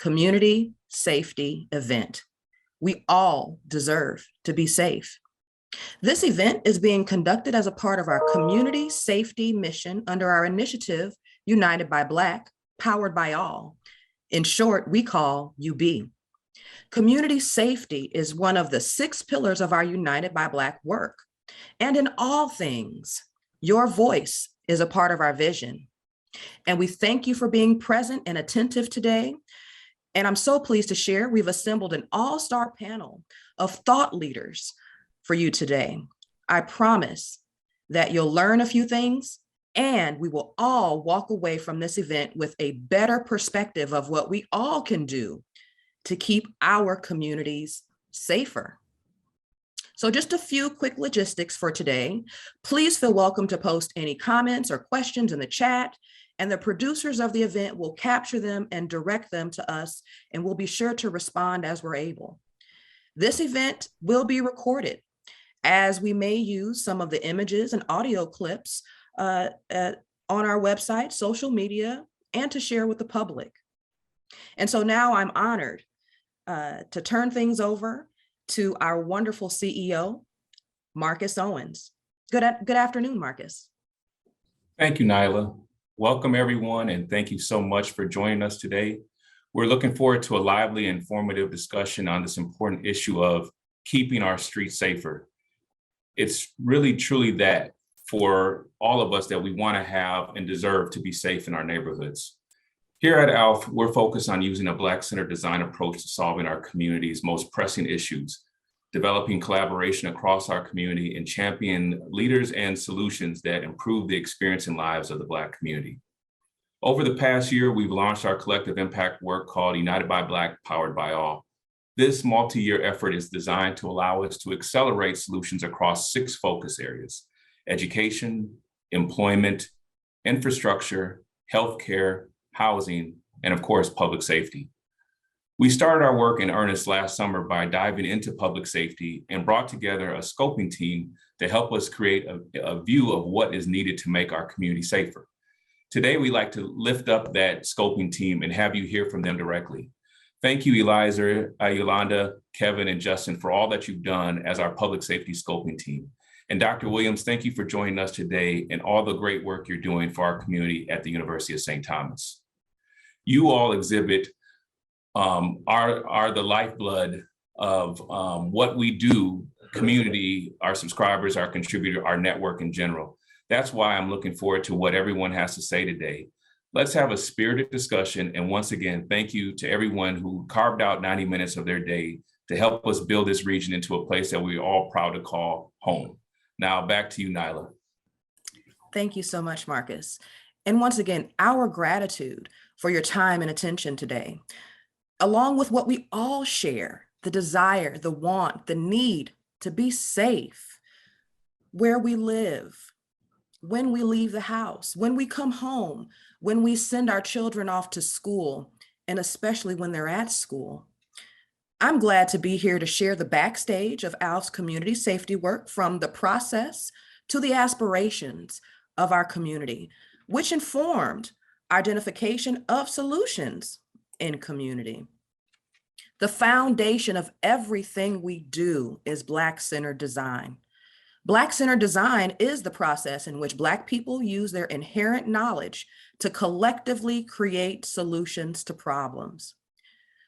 community safety event. We all deserve to be safe. This event is being conducted as a part of our community safety mission under our initiative, United by Black, Powered by All. In short, we call UB. Community safety is one of the 6 pillars of our United by Black work. And in all things, your voice is a part of our vision. And we thank you for being present and attentive today. And I'm so pleased to share we've assembled an all-star panel of thought leaders for you today. I promise that you'll learn a few things and we will all walk away from this event with a better perspective of what we all can do to keep our communities safer. So just a few quick logistics for today. Please feel welcome to post any comments or questions in the chat, and the producers of the event will capture them and direct them to us, and we'll be sure to respond as we're able. This event will be recorded, as we may use some of the images and audio clips on our website, social media, and to share with the public. And so now I'm honored to turn things over to our wonderful CEO, Marcus Owens. Good afternoon, Marcus. Thank you, Nyla. Welcome, everyone, and thank you so much for joining us today. We're looking forward to a lively and informative discussion on this important issue of keeping our streets safer. It's really, truly that for all of us that we want to have and deserve to be safe in our neighborhoods. Here at AALF, we're focused on using a Black-centered design approach to solving our community's most pressing issues, developing collaboration across our community, and champion leaders and solutions that improve the experience and lives of the Black community. Over the past year, we've launched our collective impact work called United by Black, Powered by All. This multi-year effort is designed to allow us to accelerate solutions across 6 focus areas: education, employment, infrastructure, healthcare, housing, and of course, public safety. We started our work in earnest last summer by diving into public safety and brought together a scoping team to help us create a view of what is needed to make our community safer. Today, we'd like to lift up that scoping team and have you hear from them directly. Thank you, Elizer, Ayolanda, Kevin, and Justin for all that you've done as our public safety scoping team. And Dr. Williams, thank you for joining us today and all the great work you're doing for our community at the University of St. Thomas. You all exhibit are the lifeblood of what we do, community, our subscribers, our contributor, our network in general. That's why I'm looking forward to what everyone has to say today. Let's have a spirited discussion. And once again, thank you to everyone who carved out 90 minutes of their day to help us build this region into a place that we're all proud to call home. Now back to you, Nyla. Thank you so much, Marcus. And once again, our gratitude for your time and attention today, along with what we all share, the desire, the want, the need to be safe where we live, when we leave the house, when we come home, when we send our children off to school, and especially when they're at school. I'm glad to be here to share the backstage of AALF's community safety work, from the process to the aspirations of our community, which informed identification of solutions in community. The foundation of everything we do is Black-centered design. Black-centered design is the process in which Black people use their inherent knowledge to collectively create solutions to problems.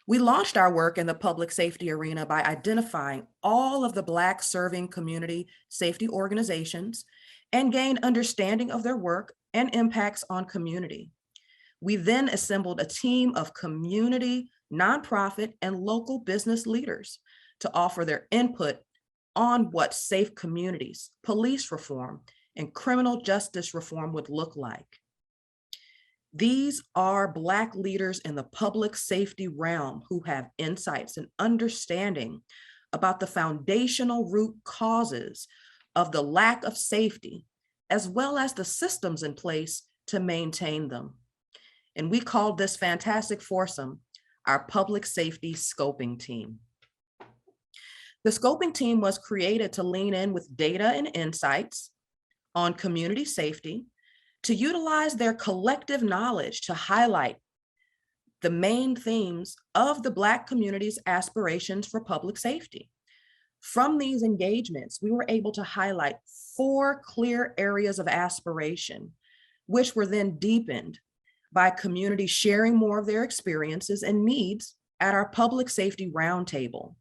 We launched our work in the public safety arena by identifying all of the Black serving community safety organizations and gained understanding of their work and impacts on community. We then assembled a team of community, nonprofit, and local business leaders to offer their input on what safe communities, police reform, and criminal justice reform would look like. These are Black leaders in the public safety realm who have insights and understanding about the foundational root causes of the lack of safety, as well as the systems in place to maintain them. And we called this fantastic foursome our public safety scoping team. The scoping team was created to lean in with data and insights on community safety, to utilize their collective knowledge to highlight the main themes of the Black community's aspirations for public safety. From these engagements, we were able to highlight 4 clear areas of aspiration, which were then deepened by communities sharing more of their experiences and needs at our public safety roundtable.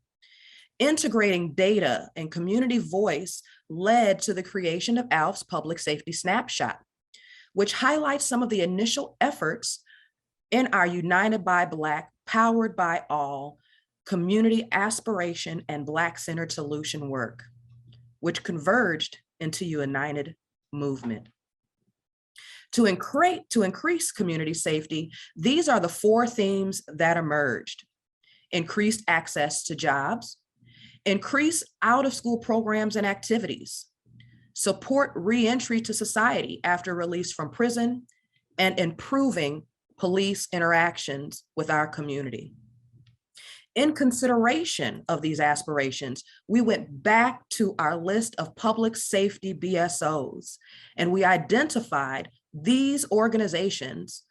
Integrating data and community voice led to the creation of ALF's Public Safety Snapshot, which highlights some of the initial efforts in our United by Black, Powered by All, community aspiration and Black-centered solution work, which converged into a united movement. To increase community safety, these are the 4 themes that emerged: increased access to jobs, increase out-of-school programs and activities, support re-entry to society after release from prison, and improving police interactions with our community. In consideration of these aspirations, we went back to our list of public safety BSOs, and we identified these organizations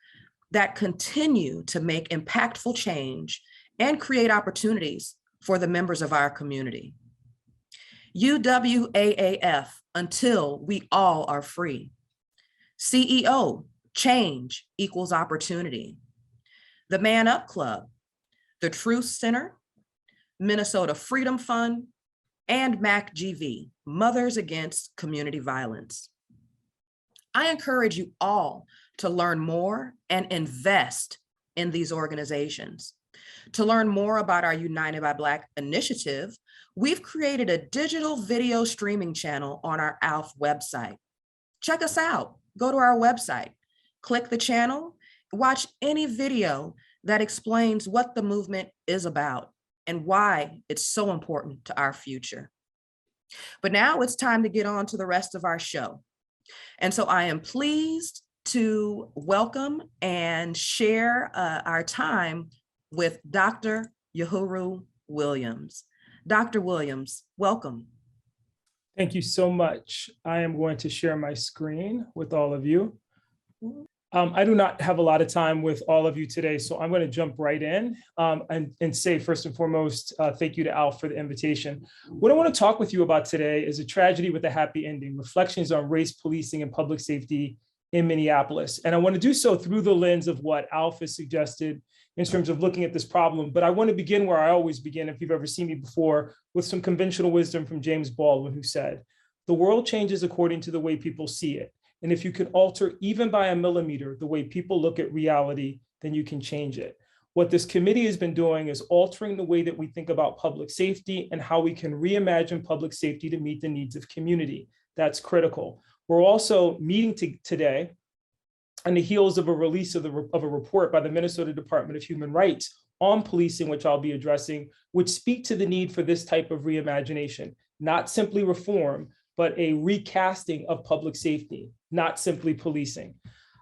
that continue to make impactful change and create opportunities for the members of our community. UWAAF, Until We All Are Free. CEO, Change Equals Opportunity. The Man Up Club, the Truth Center, Minnesota Freedom Fund, and MACGV, Mothers Against Community Violence. I encourage you all to learn more and invest in these organizations. To learn more about our United by Black initiative, we've created a digital video streaming channel on our ALF website. Check us out. Go to our website, click the channel, watch any video that explains what the movement is about and why it's so important to our future. But now it's time to get on to the rest of our show. And so I am pleased to welcome and share our time with Dr. Yohuru Williams. Dr. Williams, welcome. Thank you so much. I am going to share my screen with all of you. I do not have a lot of time with all of you today, so I'm going to jump right in and say first and foremost, thank you to Al for the invitation. What I want to talk with you about today is a tragedy with a happy ending, reflections on race policing and public safety in Minneapolis. And I want to do so through the lens of what Alf has suggested in terms of looking at this problem. But I want to begin where I always begin, if you've ever seen me before, with some conventional wisdom from James Baldwin, who said, "The world changes according to the way people see it. And if you can alter even by a millimeter the way people look at reality, then you can change it." What this committee has been doing is altering the way that we think about public safety and how we can reimagine public safety to meet the needs of community. That's critical. We're also meeting today on the heels of a release of a report by the Minnesota Department of Human Rights on policing, which I'll be addressing, which speak to the need for this type of reimagination, not simply reform, but a recasting of public safety, not simply policing.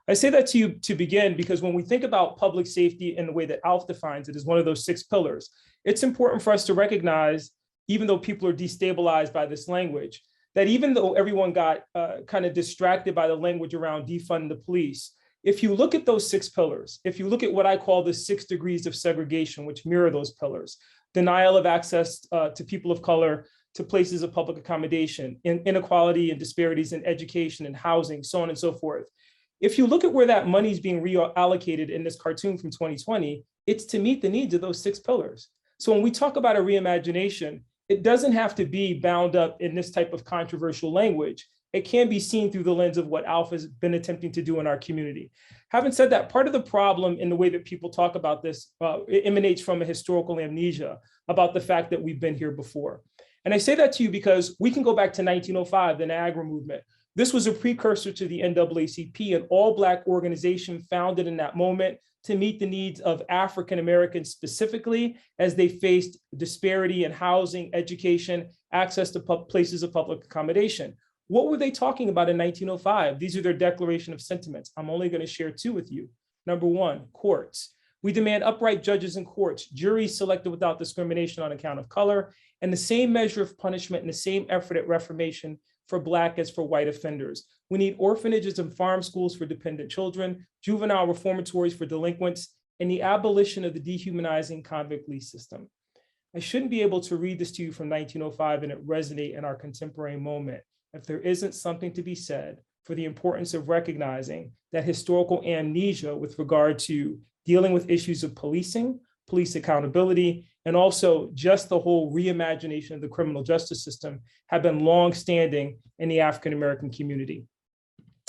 I say that to you to begin because when we think about public safety in the way that ALF defines it as one of those 6 pillars, it's important for us to recognize, even though people are destabilized by this language, that even though everyone got kind of distracted by the language around defund the police, if you look at those 6 pillars, if you look at what I call the 6 degrees of segregation, which mirror those pillars, denial of access to people of color, to places of public accommodation, inequality and disparities in education and housing, so on and so forth. If you look at where that money is being reallocated in this cartoon from 2020, it's to meet the needs of those 6 pillars. So when we talk about a reimagination, it doesn't have to be bound up in this type of controversial language. It can be seen through the lens of what ALF has been attempting to do in our community. Having said that, part of the problem in the way that people talk about this emanates from a historical amnesia about the fact that we've been here before. And I say that to you because we can go back to 1905, the Niagara movement. This was a precursor to the NAACP, an all-Black organization founded in that moment to meet the needs of African Americans specifically as they faced disparity in housing, education, access to places of public accommodation. What were they talking about in 1905? These are their declaration of sentiments. I'm only going to share 2 with you. Number 1, courts. We demand upright judges in courts, juries selected without discrimination on account of color, and the same measure of punishment and the same effort at reformation for Black as for white offenders. We need orphanages and farm schools for dependent children, juvenile reformatories for delinquents, and the abolition of the dehumanizing convict lease system. I shouldn't be able to read this to you from 1905 and it resonate in our contemporary moment if there isn't something to be said for the importance of recognizing that historical amnesia with regard to dealing with issues of policing, police accountability, and also just the whole reimagination of the criminal justice system have been longstanding in the African-American community.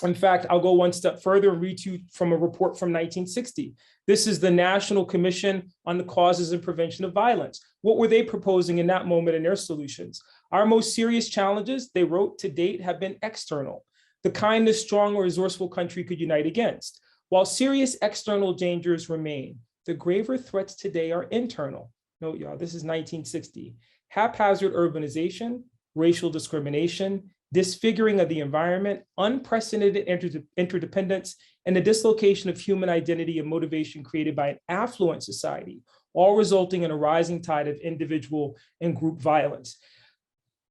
In fact, I'll go one step further and read to you from a report from 1960. This is the National Commission on the Causes and Prevention of Violence. What were they proposing in that moment in their solutions? Our most serious challenges, they wrote, to date have been external, the kind this strong or resourceful country could unite against. While serious external dangers remain, the graver threats today are internal. Note, y'all, this is 1960. Haphazard urbanization, racial discrimination, disfiguring of the environment, unprecedented interdependence, and the dislocation of human identity and motivation created by an affluent society, all resulting in a rising tide of individual and group violence.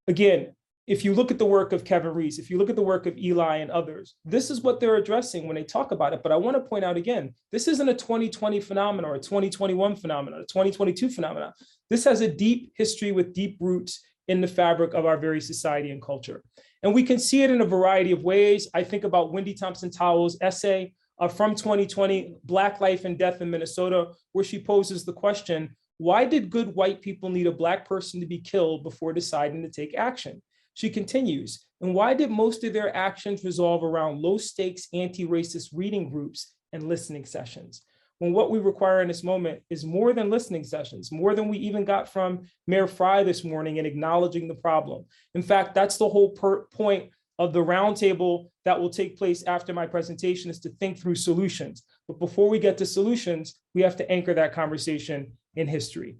Again, if you look at the work of Kevin Reese, if you look at the work of Eli and others, this is what they're addressing when they talk about it. But I want to point out again, this isn't a 2020 phenomenon or a 2021 phenomenon, a 2022 phenomenon. This has a deep history with deep roots in the fabric of our very society and culture. And we can see it in a variety of ways. I think about Wendy Thompson-Towell's essay from 2020, Black Life and Death in Minnesota, where she poses the question, why did good white people need a Black person to be killed before deciding to take action? She continues, and why did most of their actions resolve around low stakes anti-racist reading groups and listening sessions? When what we require in this moment is more than listening sessions, more than we even got from Mayor Fry this morning in acknowledging the problem. In fact, that's the whole point of the roundtable that will take place after my presentation, is to think through solutions. But before we get to solutions, we have to anchor that conversation in history.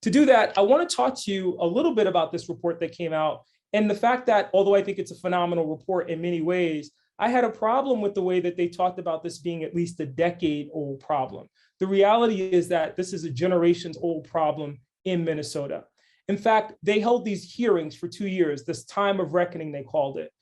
To do that, I want to talk to you a little bit about this report that came out and the fact that, although I think it's a phenomenal report in many ways, I had a problem with the way that they talked about this being at least a decade-old problem. The reality is that this is a generations-old problem in Minnesota. In fact, they held these hearings for 2 years, this time of reckoning, they called it,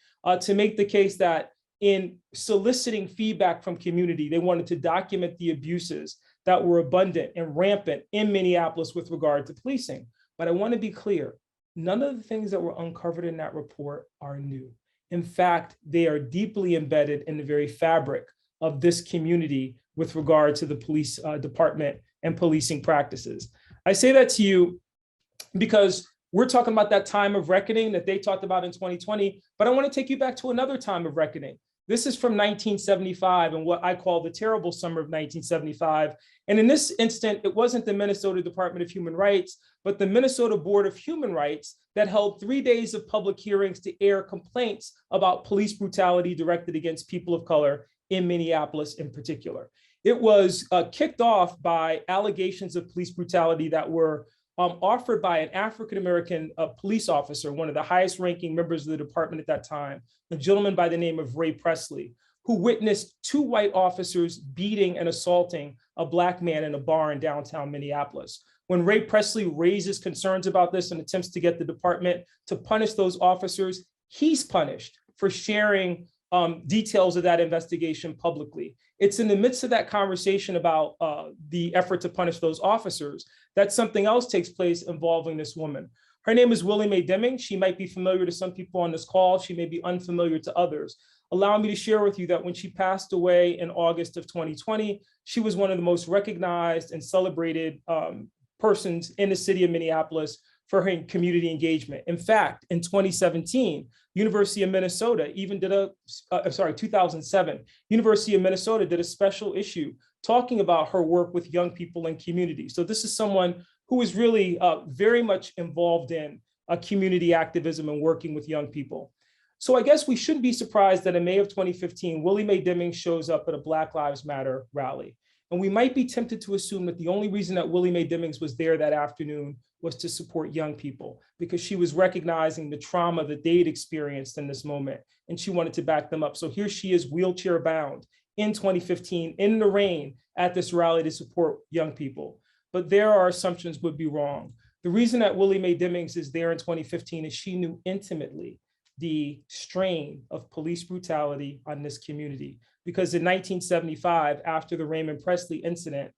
to make the case that in soliciting feedback from community, they wanted to document the abuses that were abundant and rampant in Minneapolis with regard to policing. But I want to be clear, none of the things that were uncovered in that report are new. In fact, they are deeply embedded in the very fabric of this community with regard to the police department and policing practices. I say that to you because we're talking about that time of reckoning that they talked about in 2020, but I want to take you back to another time of reckoning. This is from 1975 and what I call the terrible summer of 1975. And in this instant, it wasn't the Minnesota Department of Human Rights, but the Minnesota Board of Human Rights that held 3 days of public hearings to air complaints about police brutality directed against people of color in Minneapolis in particular. It was kicked off by allegations of police brutality that were offered by an African-American police officer, one of the highest ranking members of the department at that time, a gentleman by the name of Ray Presley, who witnessed 2 white officers beating and assaulting a Black man in a bar in downtown Minneapolis. When Ray Presley raises concerns about this and attempts to get the department to punish those officers, he's punished for sharing details of that investigation publicly. It's in the midst of that conversation about the effort to punish those officers that something else takes place involving this woman. Her name is Willie Mae Deming. She might be familiar to some people on this call. She may be unfamiliar to others. Allow me to share with you that when she passed away in August of 2020, she was one of the most recognized and celebrated persons in the city of Minneapolis for her community engagement. In fact, in 2017, University of Minnesota even did 2007, University of Minnesota did a special issue talking about her work with young people and community. So this is someone who is really very much involved in community activism and working with young people. So I guess we shouldn't be surprised that in May of 2015, Willie Mae Deming shows up at a Black Lives Matter rally. And we might be tempted to assume that the only reason that Willie Mae Demings was there that afternoon was to support young people, because she was recognizing the trauma that they'd experienced in this moment, and she wanted to back them up. So here she is, wheelchair bound in 2015 in the rain at this rally to support young people. But there our assumptions would be wrong. The reason that Willie Mae Demings is there in 2015 is she knew intimately the strain of police brutality on this community. Because in 1975, after the Raymond Presley incident,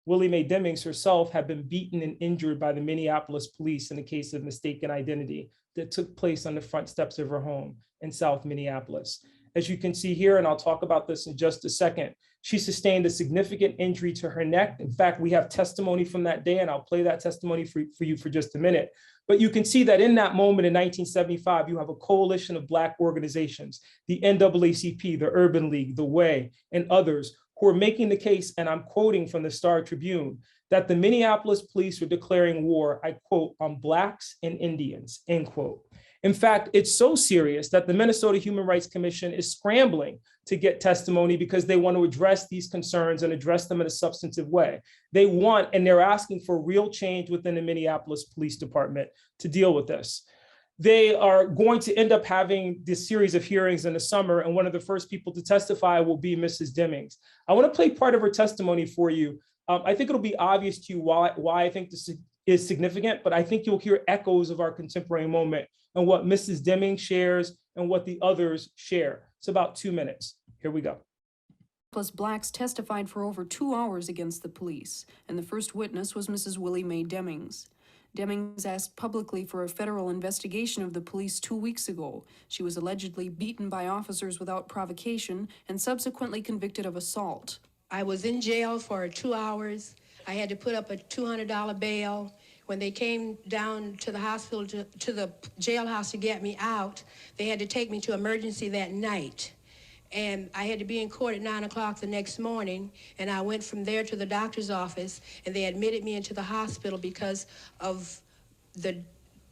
Willie Mae Demings herself had been beaten and injured by the Minneapolis police in a case of mistaken identity that took place on the front steps of her home in South Minneapolis. As you can see here, and I'll talk about this in just a second, she sustained a significant injury to her neck. In fact, we have testimony from that day, and I'll play that testimony for you for just a minute. But you can see that in that moment in 1975, you have a coalition of Black organizations, the NAACP, the Urban League, the Way, and others who are making the case, and I'm quoting from the Star Tribune, that the Minneapolis police are declaring war, I quote, on Blacks and Indians, end quote. In fact, it's so serious that the Minnesota Human Rights Commission is scrambling to get testimony because they want to address these concerns and address them in a substantive way. They want, and they're asking for real change within the Minneapolis Police Department to deal with this. They are going to end up having this series of hearings in the summer, and one of the first people to testify will be Mrs. Demings. I want to play part of her testimony for you. I think it'll be obvious to you why I think this is significant, but I think you'll hear echoes of our contemporary moment and what Mrs. Demings shares and what the others share. It's about 2 minutes. Here we go. Blacks testified for over 2 hours against the police, and the first witness was Mrs. Willie Mae Demings. Demings asked publicly for a federal investigation of the police 2 weeks ago. She was allegedly beaten by officers without provocation and subsequently convicted of assault. I was in jail for 2 hours. I had to put up a $200 bail. When they came down to the hospital, to the jailhouse to get me out, they had to take me to emergency that night. And I had to be in court at 9 o'clock the next morning, and I went from there to the doctor's office, and they admitted me into the hospital because of the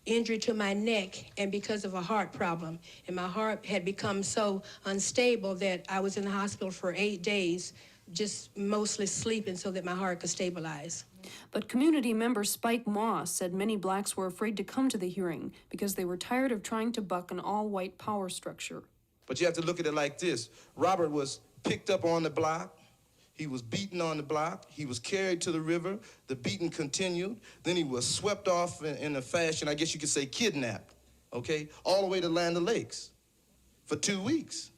injury to my neck and because of a heart problem. And my heart had become so unstable that I was in the hospital for 8 days, just mostly sleeping so that my heart could stabilize. But community member Spike Moss said many Blacks were afraid to come to the hearing because they were tired of trying to buck an all-white power structure. But you have to look at it like this. Robert was picked up on the block. He was beaten on the block. He was carried to the river. The beating continued. Then he was swept off in a fashion, I guess you could say kidnapped, okay, all the way to Land O'Lakes for 2 weeks,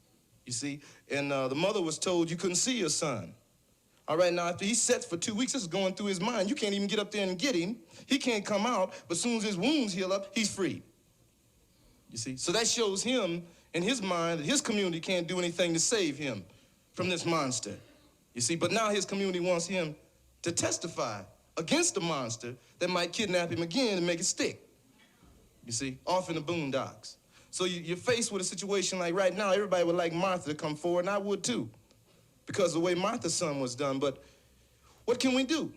you see. And the mother was told you couldn't see your son. All right, now after he sets for 2 weeks, this is going through his mind. You can't even get up there and get him. He can't come out, but as soon as his wounds heal up, he's free. You see, so that shows him in his mind that his community can't do anything to save him from this monster. You see, but now his community wants him to testify against the monster that might kidnap him again and make it stick. You see, off in the boondocks. So you're faced with a situation like right now, everybody would like Martha to come forward, and I would too, because of the way Martha's son was done. But what can we do?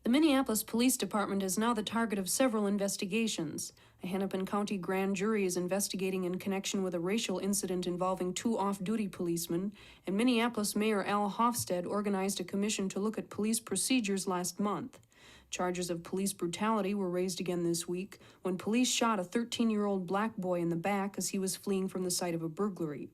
The Minneapolis Police Department is now the target of several investigations. A Hennepin County grand jury is investigating in connection with a racial incident involving 2 off-duty policemen, and Minneapolis Mayor Al Hofstad organized a commission to look at police procedures last month. Charges of police brutality were raised again this week when police shot a 13-year-old Black boy in the back as he was fleeing from the site of a burglary.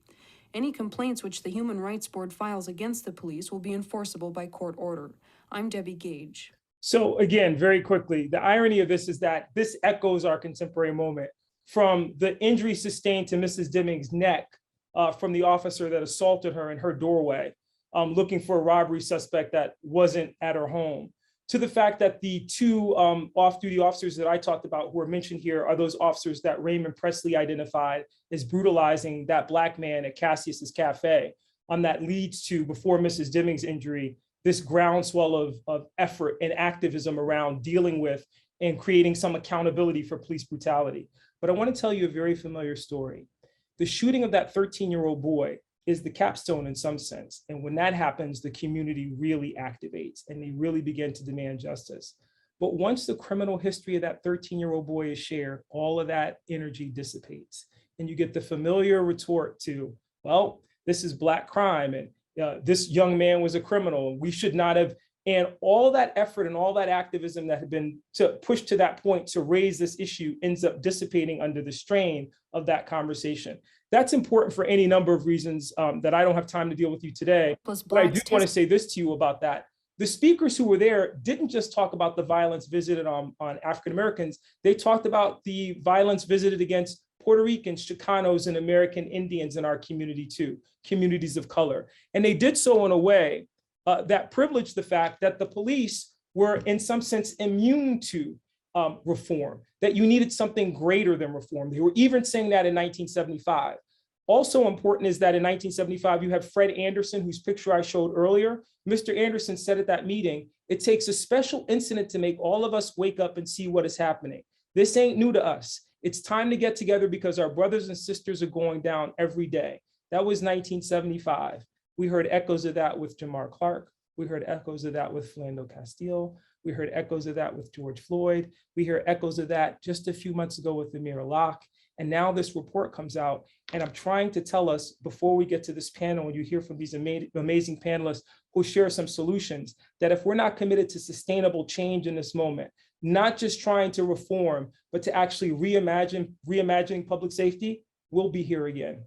Any complaints which the Human Rights Board files against the police will be enforceable by court order. I'm Debbie Gage. So again, very quickly, the irony of this is that this echoes our contemporary moment, from the injury sustained to Mrs. Demings' neck from the officer that assaulted her in her doorway, looking for a robbery suspect that wasn't at her home, to the fact that the 2 off-duty officers that I talked about who are mentioned here are those officers that Raymond Presley identified as brutalizing that Black man at Cassius's Cafe. That leads to, before Mrs. Demings' injury, this groundswell of effort and activism around dealing with and creating some accountability for police brutality. But I want to tell you a very familiar story. The shooting of that 13-year-old boy is the capstone in some sense. And when that happens, the community really activates and they really begin to demand justice. But once the criminal history of that 13-year-old boy is shared, all of that energy dissipates. And you get the familiar retort to, well, this is Black crime, and this young man was a criminal, we should not have, and all that effort and all that activism that had been pushed to that point to raise this issue ends up dissipating under the strain of that conversation. That's important for any number of reasons that I don't have time to deal with you today, but I do want to say this to you about that. The speakers who were there didn't just talk about the violence visited on African Americans, they talked about the violence visited against Puerto Ricans, Chicanos, and American Indians in our community too, communities of color. And they did so in a way that privileged the fact that the police were in some sense immune to reform, that you needed something greater than reform. They were even saying that in 1975. Also important is that in 1975, you have Fred Anderson, whose picture I showed earlier. Mr. Anderson said at that meeting, it takes a special incident to make all of us wake up and see what is happening. This ain't new to us. It's time to get together because our brothers and sisters are going down every day. That was 1975. We heard echoes of that with Jamar Clark. We heard echoes of that with Philando Castile. We heard echoes of that with George Floyd. We hear echoes of that just a few months ago with Amir Locke. And now this report comes out, and I'm trying to tell us before we get to this panel, and you hear from these amazing panelists who share some solutions, that if we're not committed to sustainable change in this moment, not just trying to reform, but to actually reimagining public safety, we'll be here again.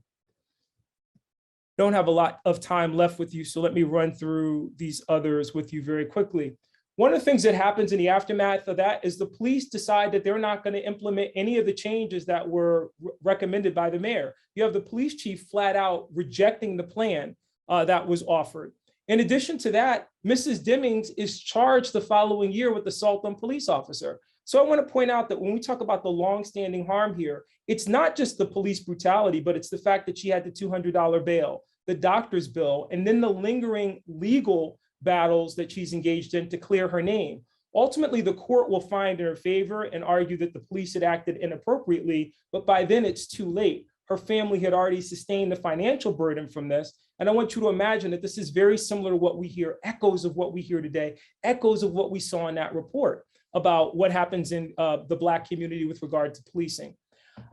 Don't have a lot of time left with you, so let me run through these others with you very quickly. One of the things that happens in the aftermath of that is the police decide that they're not going to implement any of the changes that were recommended by the mayor. You have the police chief flat out rejecting the plan that was offered. In addition to that, Mrs. Demings is charged the following year with assault on police officer. So I want to point out that when we talk about the longstanding harm here, it's not just the police brutality, but it's the fact that she had the $200 bail, the doctor's bill, and then the lingering legal battles that she's engaged in to clear her name. Ultimately, the court will find in her favor and argue that the police had acted inappropriately, but by then it's too late. Her family had already sustained the financial burden from this. And I want you to imagine that this is very similar to what we hear, echoes of what we hear today, echoes of what we saw in that report about what happens in the Black community with regard to policing.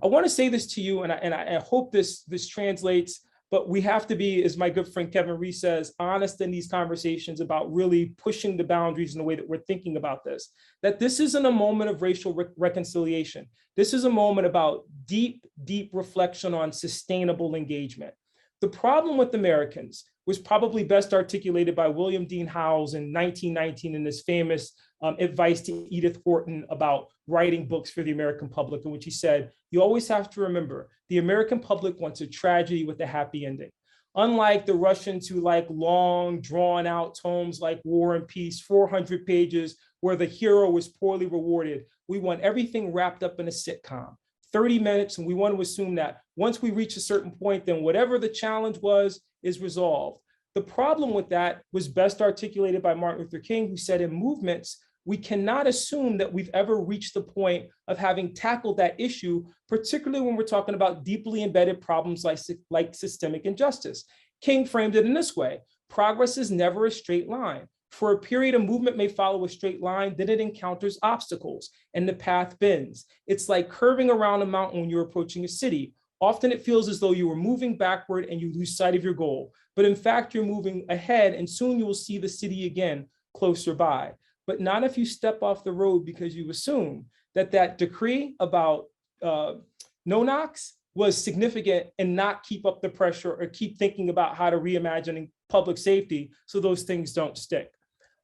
I want to say this to you, and I hope this translates. But we have to be, as my good friend Kevin Reese says, honest in these conversations about really pushing the boundaries in the way that we're thinking about this. That this isn't a moment of racial reconciliation. This is a moment about deep, deep reflection on sustainable engagement. The problem with Americans was probably best articulated by William Dean Howells in 1919 in his famous advice to Edith Wharton about writing books for the American public, in which he said, you always have to remember, the American public wants a tragedy with a happy ending. Unlike the Russians who like long, drawn out tomes like War and Peace, 400 pages, where the hero was poorly rewarded, we want everything wrapped up in a sitcom. 30 minutes, and we want to assume that once we reach a certain point, then whatever the challenge was is resolved. The problem with that was best articulated by Martin Luther King, who said in movements, we cannot assume that we've ever reached the point of having tackled that issue, particularly when we're talking about deeply embedded problems like systemic injustice. King framed it in this way: progress is never a straight line. For a period, a movement may follow a straight line, then it encounters obstacles and the path bends. It's like curving around a mountain when you're approaching a city. Often it feels as though you were moving backward and you lose sight of your goal. But in fact, you're moving ahead and soon you will see the city again closer by. But not if you step off the road because you assume that that decree about no knocks was significant and not keep up the pressure or keep thinking about how to reimagine public safety so those things don't stick.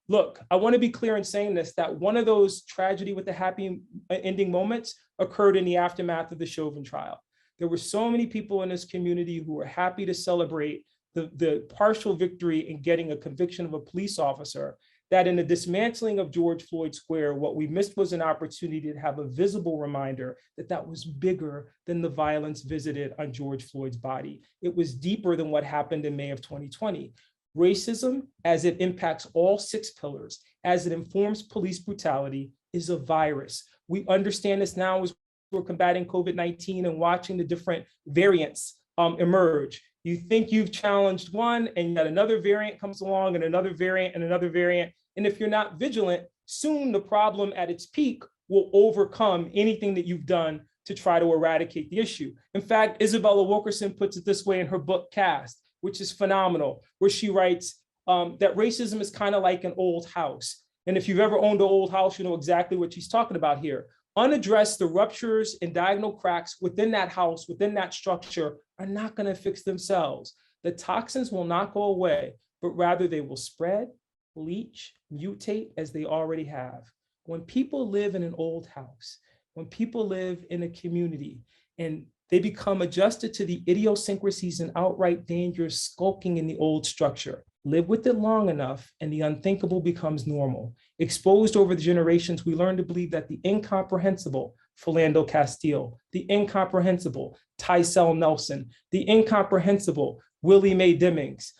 Look, I want to be clear in saying this, that one of those tragedy with the happy ending moments occurred in the aftermath of the Chauvin trial. There were so many people in this community who were happy to celebrate the partial victory in getting a conviction of a police officer, that in the dismantling of George Floyd Square, what we missed was an opportunity to have a visible reminder that that was bigger than the violence visited on George Floyd's body. It was deeper than what happened in May of 2020. Racism, as it impacts all 6 pillars, as it informs police brutality, is a virus. We understand this now as we're combating COVID-19 and watching the different variants emerge. You think you've challenged one and yet another variant comes along and another variant and another variant. And if you're not vigilant, soon the problem at its peak will overcome anything that you've done to try to eradicate the issue. In fact, Isabella Wilkerson puts it this way in her book, Cast, which is phenomenal, where she writes that racism is kind of like an old house. And if you've ever owned an old house, you know exactly what she's talking about here. Unaddressed, the ruptures and diagonal cracks within that house, within that structure, are not going to fix themselves. The toxins will not go away, but rather they will spread, leach, mutate as they already have. When people live in an old house, when people live in a community and they become adjusted to the idiosyncrasies and outright dangers skulking in the old structure, Live with it long enough, and the unthinkable becomes normal. Exposed over the generations, we learn to believe that the incomprehensible, Philando Castile, the incomprehensible, Tycel Nelson, the incomprehensible, Willie Mae Demings,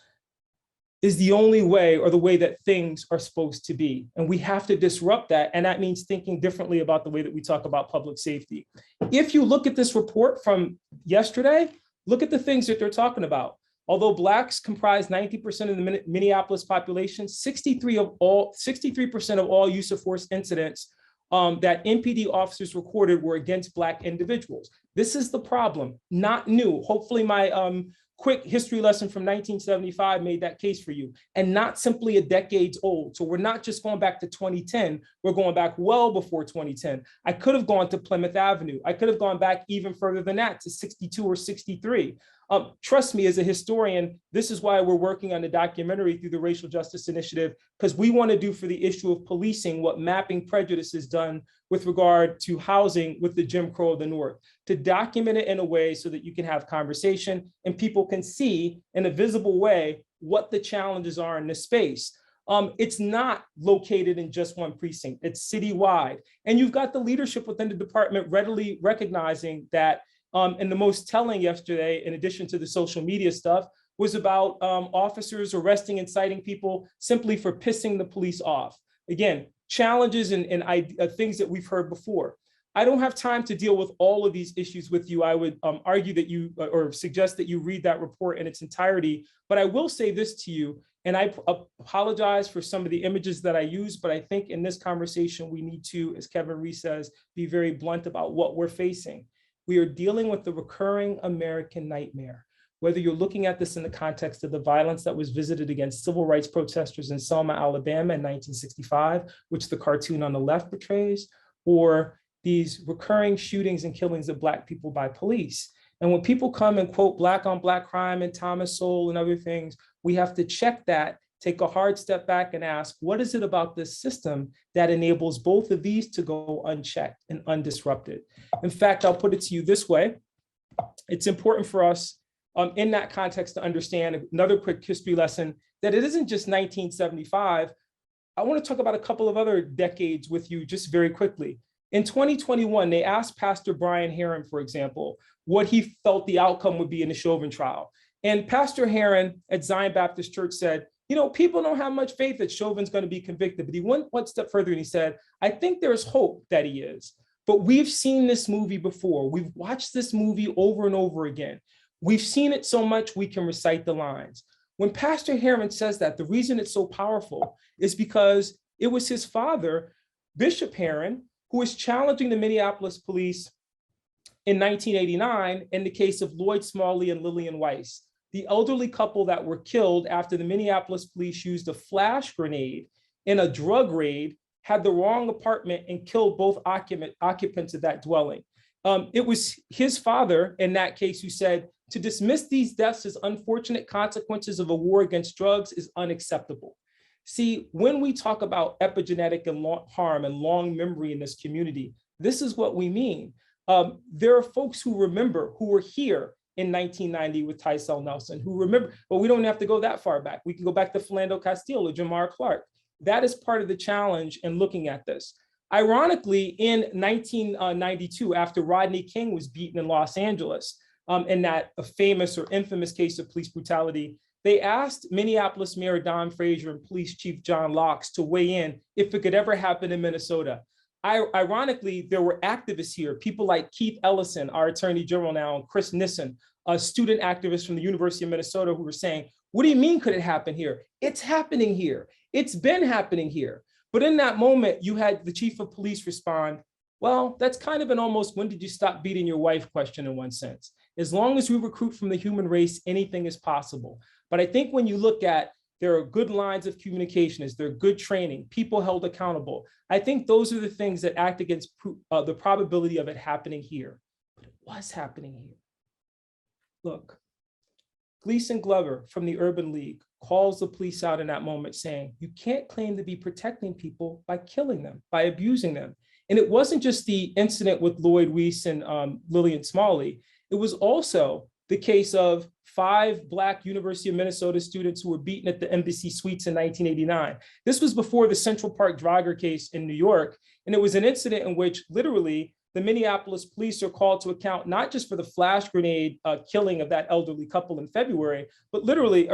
is the only way, or the way that things are supposed to be. And we have to disrupt that. And that means thinking differently about the way that we talk about public safety. If you look at this report from yesterday, look at the things that they're talking about. Although Blacks comprise 90% of the Minneapolis population, 63% of all use of force incidents that MPD officers recorded were against Black individuals. This is the problem, not new. Hopefully my quick history lesson from 1975 made that case for you, and not simply a decades old. So we're not just going back to 2010, we're going back well before 2010. I could have gone to Plymouth Avenue. I could have gone back even further than that to 62 or 63. Trust me, as a historian, this is why we're working on the documentary through the Racial Justice Initiative, because we want to do for the issue of policing what mapping prejudice has done with regard to housing with the Jim Crow of the North, to document it in a way so that you can have conversation and people can see in a visible way what the challenges are in this space. It's not located in just one precinct, it's citywide. And you've got the leadership within the department readily recognizing that. And the most telling yesterday, in addition to the social media stuff, was about officers arresting and citing people simply for pissing the police off. Again, challenges and things that we've heard before. I don't have time to deal with all of these issues with you. I would argue that you, or suggest that you read that report in its entirety, but I will say this to you, and I apologize for some of the images that I use, but I think in this conversation, we need to, as Kevin Reese says, be very blunt about what we're facing. We are dealing with the recurring American nightmare. Whether you're looking at this in the context of the violence that was visited against civil rights protesters in Selma, Alabama in 1965, which the cartoon on the left portrays, or these recurring shootings and killings of Black people by police. And when people come and quote Black on Black crime and Thomas Sowell and other things, we have to check that, take a hard step back and ask, what is it about this system that enables both of these to go unchecked and undisrupted? In fact, I'll put it to you this way. It's important for us in that context to understand another quick history lesson, that it isn't just 1975. I want to talk about a couple of other decades with you just very quickly. In 2021, they asked Pastor Brian Herron, for example, what he felt the outcome would be in the Chauvin trial. And Pastor Herron at Zion Baptist Church said, you know, people don't have much faith that Chauvin's going to be convicted, but he went one step further and he said, I think there's hope that he is. But we've seen this movie before. We've watched this movie over and over again. We've seen it so much we can recite the lines. When Pastor Herron says that, the reason it's so powerful is because it was his father, Bishop Herron, who was challenging the Minneapolis police in 1989 in the case of Lloyd Smalley and Lillian Weiss, the elderly couple that were killed after the Minneapolis police used a flash grenade in a drug raid, had the wrong apartment and killed both occupants of that dwelling. It was his father in that case who said, to dismiss these deaths as unfortunate consequences of a war against drugs is unacceptable. See, when we talk about epigenetic and harm and long memory in this community, this is what we mean. There are folks who remember, who were here in 1990 with Tycel Nelson, who remember, but we don't have to go that far back. We can go back to Philando Castile or Jamar Clark. That is part of the challenge in looking at this. Ironically, in 1992, after Rodney King was beaten in Los Angeles, in that famous or infamous case of police brutality, they asked Minneapolis Mayor Don Frazier and Police Chief John Locks to weigh in if it could ever happen in Minnesota. Ironically, there were activists here, people like Keith Ellison, our Attorney General now, and Chris Nissen, a student activist from the University of Minnesota, who were saying, what do you mean could it happen here? It's happening here. It's been happening here. But in that moment, you had the chief of police respond, well, that's kind of an almost when did you stop beating your wife question in one sense. As long as we recruit from the human race, anything is possible. But I think when you look at, there are good lines of communication, is there good training, people held accountable. I think those are the things that act against the probability of it happening here. But it was happening here. Look, Gleason Glover from the Urban League calls the police out in that moment saying, you can't claim to be protecting people by killing them, by abusing them. And it wasn't just the incident with Lloyd Reese and Lillian Smalley. It was also the case of 5 Black University of Minnesota students who were beaten at the Embassy Suites in 1989. This was before the Central Park Jogger case in New York. And it was an incident in which literally the Minneapolis police are called to account, not just for the flash grenade killing of that elderly couple in February, but literally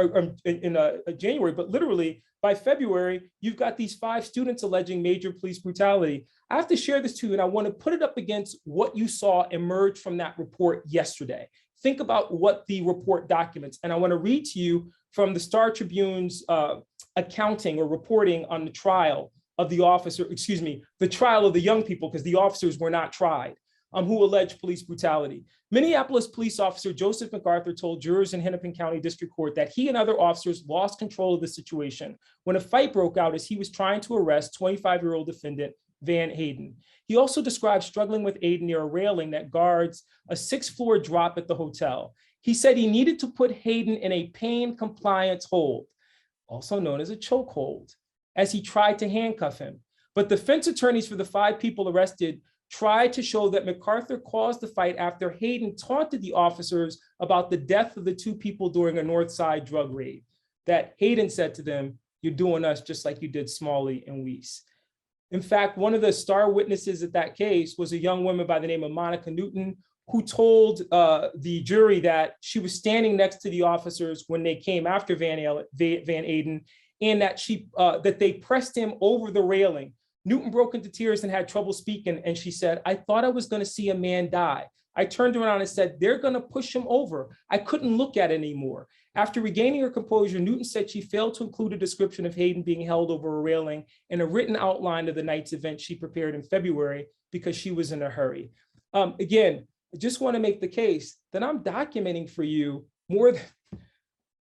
in January, but literally by February, you've got these 5 students alleging major police brutality. I have to share this to you, and I want to put it up against what you saw emerge from that report yesterday. Think about what the report documents. And I want to read to you from the Star Tribune's accounting or reporting on the trial of the officer, excuse me, the trial of the young people, because the officers were not tried, who alleged police brutality. Minneapolis police officer Joseph MacArthur told jurors in Hennepin County District Court that he and other officers lost control of the situation when a fight broke out as he was trying to arrest 25-year-old defendant Van Hayden. He also described struggling with Hayden near a railing that guards a 6th floor drop at the hotel. He said he needed to put Hayden in a pain compliance hold, also known as a chokehold, as he tried to handcuff him. But defense attorneys for the 5 people arrested tried to show that MacArthur caused the fight after Hayden taunted the officers about the death of the 2 people during a North Side drug raid. That Hayden said to them, "You're doing us just like you did Smalley and Reese." In fact, one of the star witnesses at that case was a young woman by the name of Monica Newton, who told the jury that she was standing next to the officers when they came after Van Hayden, and that they pressed him over the railing. Newton broke into tears and had trouble speaking, and she said, "I thought I was going to see a man die. I turned around and said, they're going to push him over. I couldn't look at it anymore." After regaining her composure, Newton said she failed to include a description of Hayden being held over a railing and a written outline of the night's event she prepared in February because she was in a hurry. Again, I just want to make the case that I'm documenting for you more than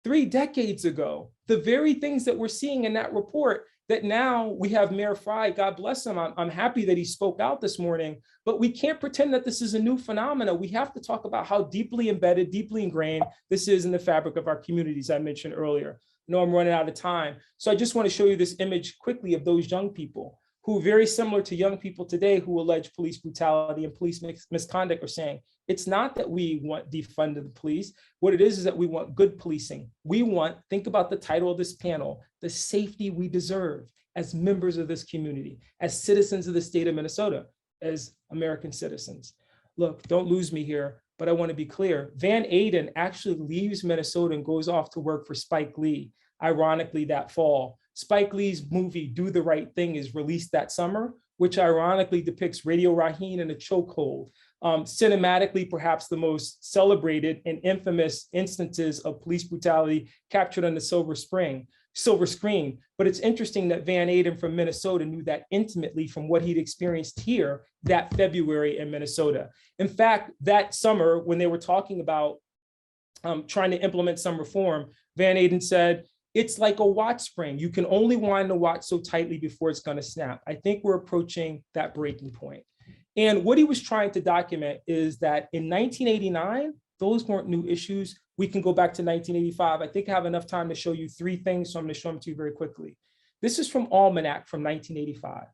3 decades ago, the very things that we're seeing in that report, that now we have Mayor Frye, God bless him. I'm happy that he spoke out this morning, but we can't pretend that this is a new phenomenon. We have to talk about how deeply embedded, deeply ingrained this is in the fabric of our communities I mentioned earlier. I know I'm running out of time. So I just want to show you this image quickly of those young people who, very similar to young people today who allege police brutality and police misconduct, are saying, it's not that we want defund the police. What it is that we want good policing. We want, think about the title of this panel, the safety we deserve as members of this community, as citizens of the state of Minnesota, as American citizens. Look, don't lose me here, but I want to be clear. Van Hayden actually leaves Minnesota and goes off to work for Spike Lee, ironically, that fall. Spike Lee's movie, Do the Right Thing, is released that summer, which ironically depicts Radio Raheem in a chokehold. Cinematically, perhaps the most celebrated and infamous instances of police brutality captured on the silver screen. But it's interesting that Van Hayden from Minnesota knew that intimately from what he'd experienced here that February in Minnesota. In fact, that summer, when they were talking about trying to implement some reform, Van Hayden said, "It's like a watch spring. You can only wind the watch so tightly before it's going to snap." I think we're approaching that breaking point. And what he was trying to document is that in 1989, those weren't new issues. We can go back to 1985. I think I have enough time to show you 3 things, so I'm going to show them to you very quickly. This is from Almanac from 1985.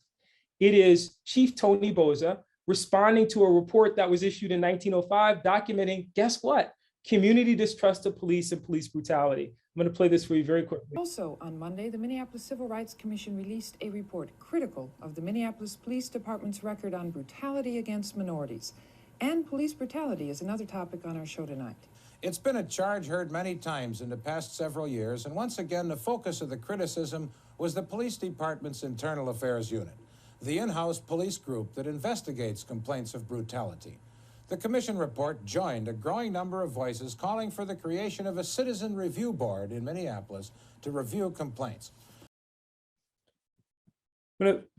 It is Chief Tony Boza responding to a report that was issued in 1905 documenting, guess what? Community distrust of police and police brutality. I'm going to play this for you very quickly. Also, on Monday, the Minneapolis Civil Rights Commission released a report critical of the Minneapolis Police Department's record on brutality against minorities. And police brutality is another topic on our show tonight. It's been a charge heard many times in the past several years, and once again, the focus of the criticism was the police department's internal affairs unit, the in-house police group that investigates complaints of brutality. The commission report joined a growing number of voices calling for the creation of a citizen review board in Minneapolis to review complaints.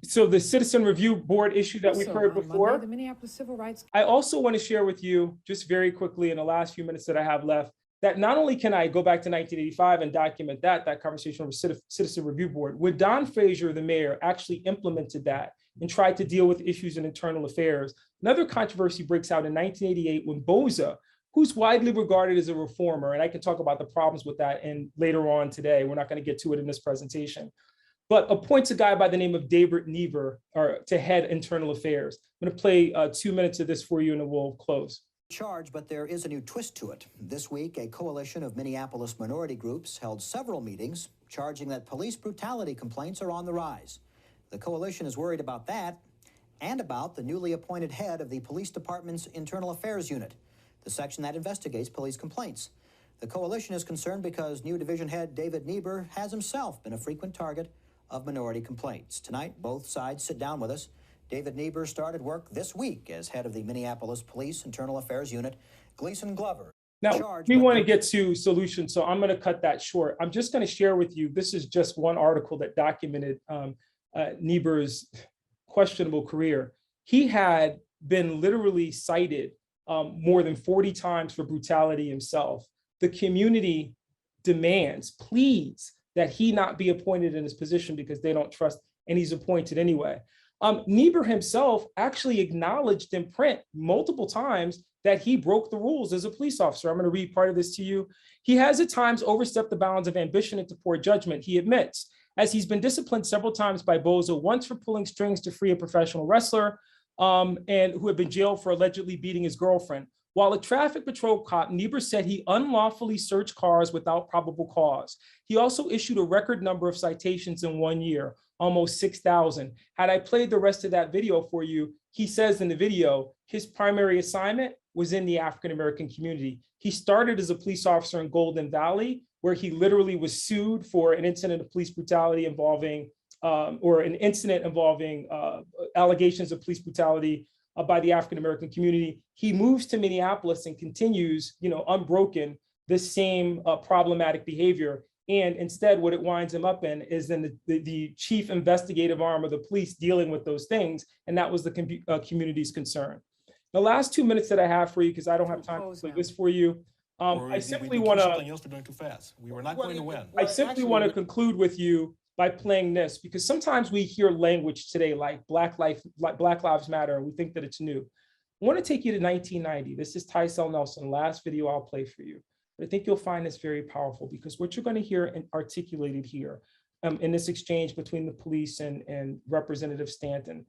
So the citizen review board issue that we've heard before, Monday, the Minneapolis Civil Rights. I also want to share with you just very quickly in the last few minutes that I have left, that not only can I go back to 1985 and document that conversation with citizen review board, when Don Frazier, the mayor, actually implemented that and tried to deal with issues in internal affairs. Another controversy breaks out in 1988 when Boza, who's widely regarded as a reformer, and I can talk about the problems with that and later on today, we're not going to get to it in this presentation, but appoints a guy by the name of David Never to head internal affairs. I'm going to play 2 minutes of this for you and then we'll close. Charge, but there is a new twist to it. This week, a coalition of Minneapolis minority groups held several meetings charging that police brutality complaints are on the rise. The coalition is worried about that and about the newly appointed head of the police department's Internal Affairs Unit, the section that investigates police complaints. The coalition is concerned because new division head David Niebuhr has himself been a frequent target of minority complaints. Tonight, both sides sit down with us. David Niebuhr started work this week as head of the Minneapolis Police Internal Affairs Unit. Gleason Glover. Now, we want to get to solutions, so I'm going to cut that short. I'm just going to share with you, this is just one article that documented Niebuhr's questionable career. He had been literally cited more than 40 times for brutality himself. The community demands, pleads, that he not be appointed in his position because they don't trust, and he's appointed anyway. Niebuhr himself actually acknowledged in print multiple times that he broke the rules as a police officer. I'm going to read part of this to you. He has at times overstepped the bounds of ambition and to poor judgment, he admits, as he's been disciplined several times by Bozo, once for pulling strings to free a professional wrestler and who had been jailed for allegedly beating his girlfriend. While a traffic patrol cop, Niebuhr said he unlawfully searched cars without probable cause. He also issued a record number of citations in 1 year, almost 6,000. Had I played the rest of that video for you, he says in the video, his primary assignment was in the African-American community. He started as a police officer in Golden Valley, where he literally was sued for an incident of police brutality involving, allegations of police brutality by the African-American community. He moves to Minneapolis and continues, unbroken, this same problematic behavior. And instead, what it winds him up in is then the chief investigative arm of the police dealing with those things. And that was the community's concern. The last 2 minutes that I have for you, because I don't have time to play this for you, I simply want to. Something else to doing too fast. We were not going to win. I simply want to conclude with you by playing this, because sometimes we hear language today like Black Lives Matter, and we think that it's new. I want to take you to 1990. This is Tycel Nelson, last video I'll play for you. But I think you'll find this very powerful, because what you're going to hear articulated here in this exchange between the police and Representative Stanton,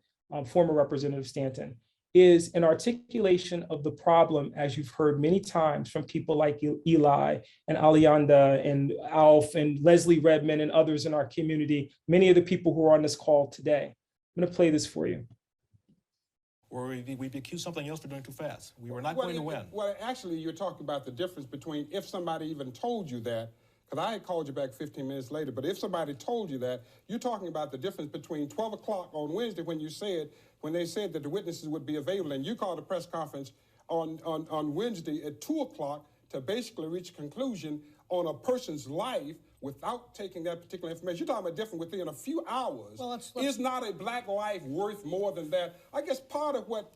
former Representative Stanton, is an articulation of the problem, as you've heard many times from people like Eli and Ayolanda and Alf and Leslie Redmond and others in our community, many of the people who are on this call today. I'm going to play this for you. Or we'd accused something else for doing too fast. We were not going to win. Well, actually, you're talking about the difference between if somebody even told you that, because I had called you back 15 minutes later, but if somebody told you that, you're talking about the difference between 12 o'clock on Wednesday when they said that the witnesses would be available, and you called a press conference on Wednesday at 2 o'clock to basically reach a conclusion on a person's life without taking that particular information. You're talking about different within a few hours. Well, is not a black life worth more than that? I guess part of what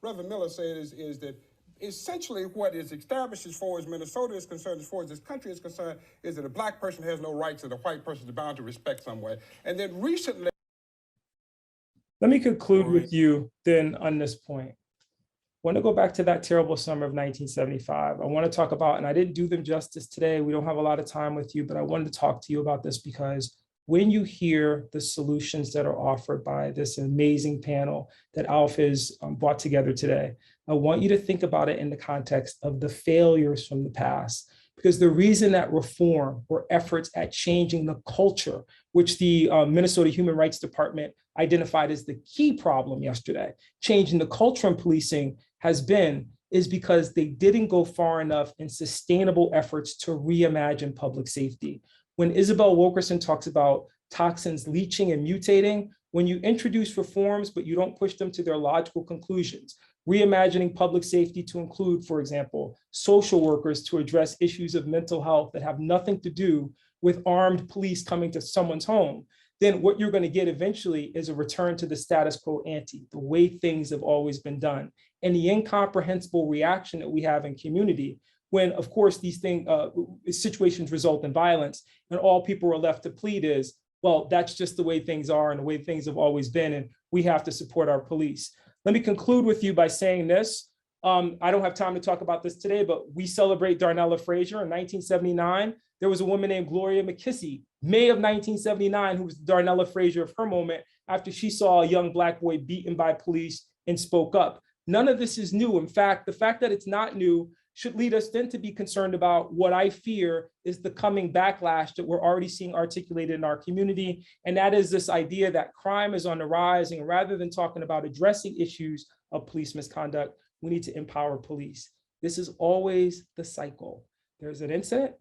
Reverend Miller said is that essentially what is established as far as Minnesota is concerned, as far as this country is concerned, is that a black person has no rights and a white person is bound to respect some way. And then recently. Let me conclude with you then on this point. I want to go back to that terrible summer of 1975. I want to talk about, and I didn't do them justice today, we don't have a lot of time with you, but I wanted to talk to you about this because when you hear the solutions that are offered by this amazing panel that ALF has brought together today, I want you to think about it in the context of the failures from the past. Because the reason that reform or efforts at changing the culture, which the Minnesota Human Rights Department identified as the key problem yesterday, changing the culture in policing is because they didn't go far enough in sustainable efforts to reimagine public safety. When Isabel Wilkerson talks about toxins leaching and mutating, when you introduce reforms, but you don't push them to their logical conclusions, reimagining public safety to include, for example, social workers to address issues of mental health that have nothing to do with armed police coming to someone's home, then what you're going to get eventually is a return to the status quo ante, the way things have always been done. And the incomprehensible reaction that we have in community when, of course, these situations result in violence, and all people are left to plead is, well, that's just the way things are and the way things have always been, and we have to support our police. Let me conclude with you by saying this. I don't have time to talk about this today, but we celebrate Darnella Frazier. In 1979, there was a woman named Gloria McKissy, May of 1979, who was the Darnella Frazier of her moment after she saw a young Black boy beaten by police and spoke up. None of this is new. In fact, the fact that it's not new should lead us then to be concerned about what I fear is the coming backlash that we're already seeing articulated in our community. And that is this idea that crime is on the rise. And rather than talking about addressing issues of police misconduct, we need to empower police. This is always the cycle. There's an incident,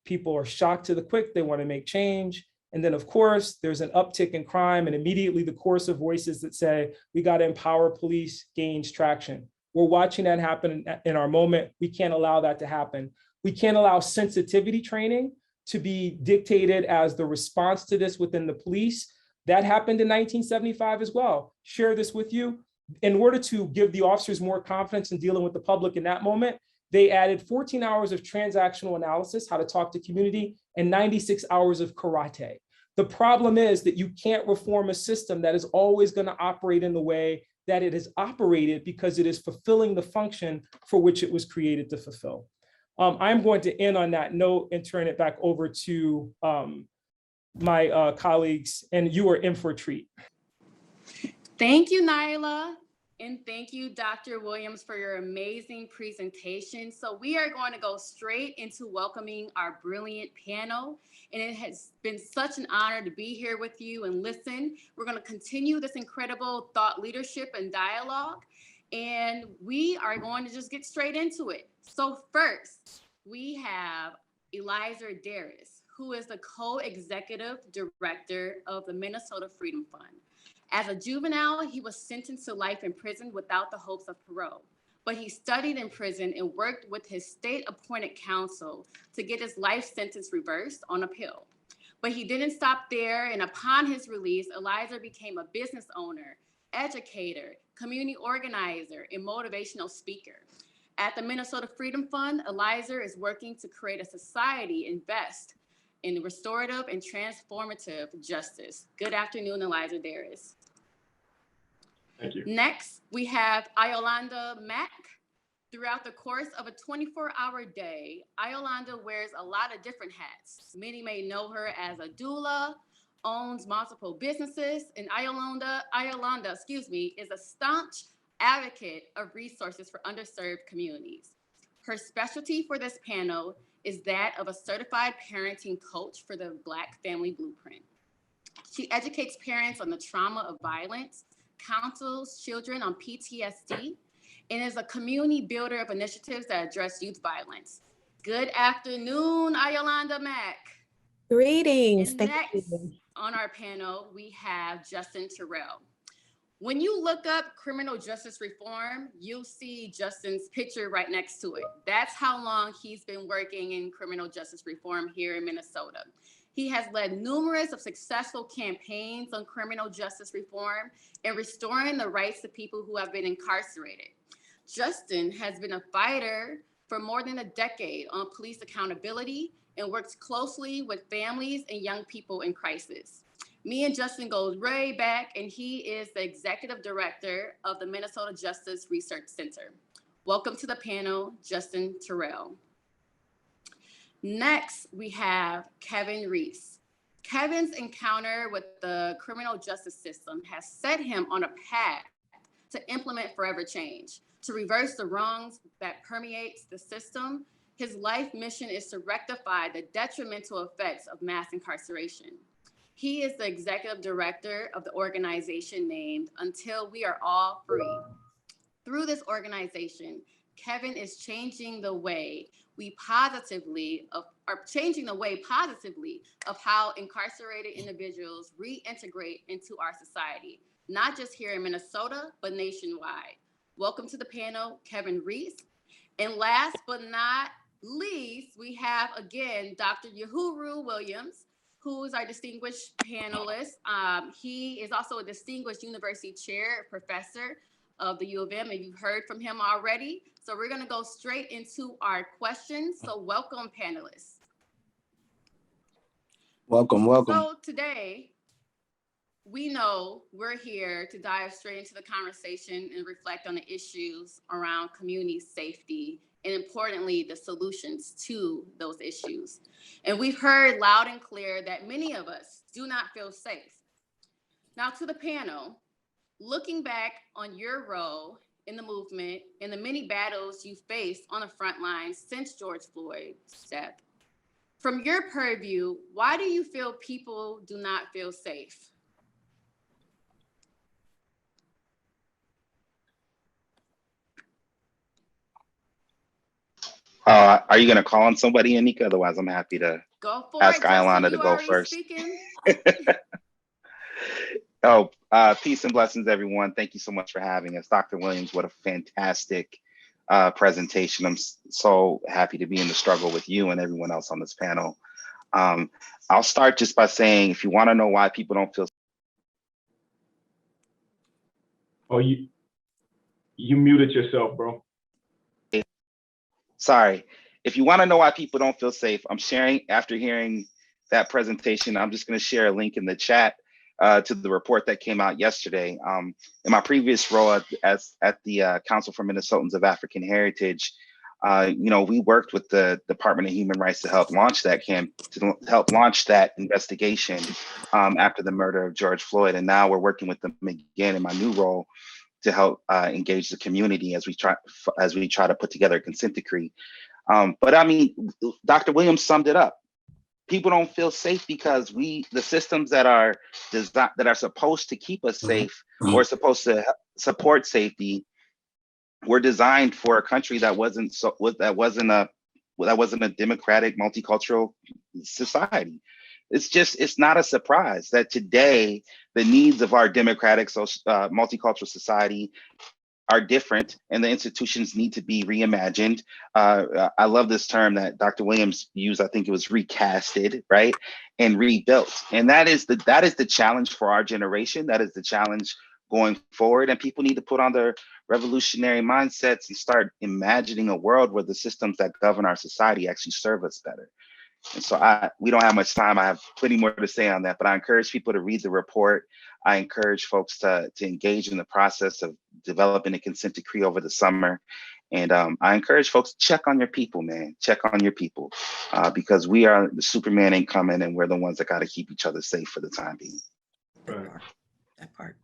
people are shocked to the quick, they want to make change. And then of course, there's an uptick in crime and immediately the chorus of voices that say, we got to empower police gains traction. We're watching that happen in our moment. We can't allow that to happen. We can't allow sensitivity training to be dictated as the response to this within the police. That happened in 1975 as well. Share this with you. In order to give the officers more confidence in dealing with the public in that moment, they added 14 hours of transactional analysis, how to talk to community, and 96 hours of karate. The problem is that you can't reform a system that is always going to operate in the way that it is operated because it is fulfilling the function for which it was created to fulfill. I'm going to end on that note and turn it back over to my colleagues, and you are in for a treat. Thank you, Nyla. And thank you, Dr. Williams, for your amazing presentation. So we are going to go straight into welcoming our brilliant panel. And it has been such an honor to be here with you and listen. We're going to continue this incredible thought leadership and dialogue. And we are going to just get straight into it. So first, we have Eliza Darris, who is the co-executive director of the Minnesota Freedom Fund. As a juvenile, he was sentenced to life in prison without the hopes of parole. But he studied in prison and worked with his state-appointed counsel to get his life sentence reversed on appeal. But he didn't stop there, and upon his release, Elizer became a business owner, educator, community organizer, and motivational speaker. At the Minnesota Freedom Fund, Elizer is working to create a society invest in restorative and transformative justice. Good afternoon, Eliza Darius. Thank you. Next, we have Ayolanda Mack. Throughout the course of a 24-hour day, Ayolanda wears a lot of different hats. Many may know her as a doula, owns multiple businesses, and Ayolanda, is a staunch advocate of resources for underserved communities. Her specialty for this panel is that of a certified parenting coach for the Black Family Blueprint. She educates parents on the trauma of violence, counsels children on PTSD, and is a community builder of initiatives that address youth violence. Good afternoon, Ayolanda Mack. Greetings. And thank next you. On our panel, we have Justin Terrell. When you look up criminal justice reform, you'll see Justin's picture right next to it. That's how long he's been working in criminal justice reform here in Minnesota. He has led numerous of successful campaigns on criminal justice reform and restoring the rights of people who have been incarcerated. Justin has been a fighter for more than a decade on police accountability and works closely with families and young people in crisis. Me and Justin goes way back, and he is the executive director of the Minnesota Justice Research Center. Welcome to the panel, Justin Terrell. Next, we have Kevin Reese. Kevin's encounter with the criminal justice system has set him on a path to implement forever change, to reverse the wrongs that permeates the system. His life mission is to rectify the detrimental effects of mass incarceration. He is the executive director of the organization named Until We Are All Free. Through this organization, Kevin is changing the way positively of how incarcerated individuals reintegrate into our society, not just here in Minnesota, but nationwide. Welcome to the panel, Kevin Reese. And last but not least, we have again, Dr. Yohuru Williams, who is our distinguished panelist. He is also a distinguished university chair, professor of the U of M, and you've heard from him already. So we're gonna go straight into our questions. So welcome, panelists. Welcome, welcome. So today, we know we're here to dive straight into the conversation and reflect on the issues around community safety, and importantly, the solutions to those issues. And we've heard loud and clear that many of us do not feel safe. Now to the panel, looking back on your role in the movement and the many battles you faced on the front lines since George Floyd's death. From your purview, why do you feel people do not feel safe? Are you going to call on somebody, Anika? Otherwise, I'm happy to ask Iolanda to go first. Peace and blessings, everyone. Thank you so much for having us. Dr. Williams, what a fantastic presentation. I'm so happy to be in the struggle with you and everyone else on this panel. I'll start just by saying, if you want to know why people don't feel. Oh, you muted yourself, bro. Sorry. If you want to know why people don't feel safe, I'm sharing, after hearing that presentation, I'm just going to share a link in the chat to the report that came out yesterday. In my previous role at the Council for Minnesotans of African Heritage, we worked with the Department of Human Rights to help launch that investigation after the murder of George Floyd. And now we're working with them again in my new role to help engage the community as we try to put together a consent decree. But I mean, Dr. Williams summed it up. People don't feel safe because the systems that are supposed to keep us safe or supposed to support safety were designed for a country that wasn't a democratic, multicultural society. It's not a surprise that today the needs of our democratic, multicultural society are different, and the institutions need to be reimagined. I love this term that Dr. Williams used. I think it was recasted, right, and rebuilt. And that is the challenge for our generation. That is the challenge going forward. And people need to put on their revolutionary mindsets and start imagining a world where the systems that govern our society actually serve us better. And so we don't have much time. I have plenty more to say on that, but I encourage people to read the report. I encourage folks to engage in the process of developing a consent decree over the summer. And I encourage folks to check on your people, man. Check on your people, because we are the Superman ain't coming, and we're the ones that got to keep each other safe for the time being. That part.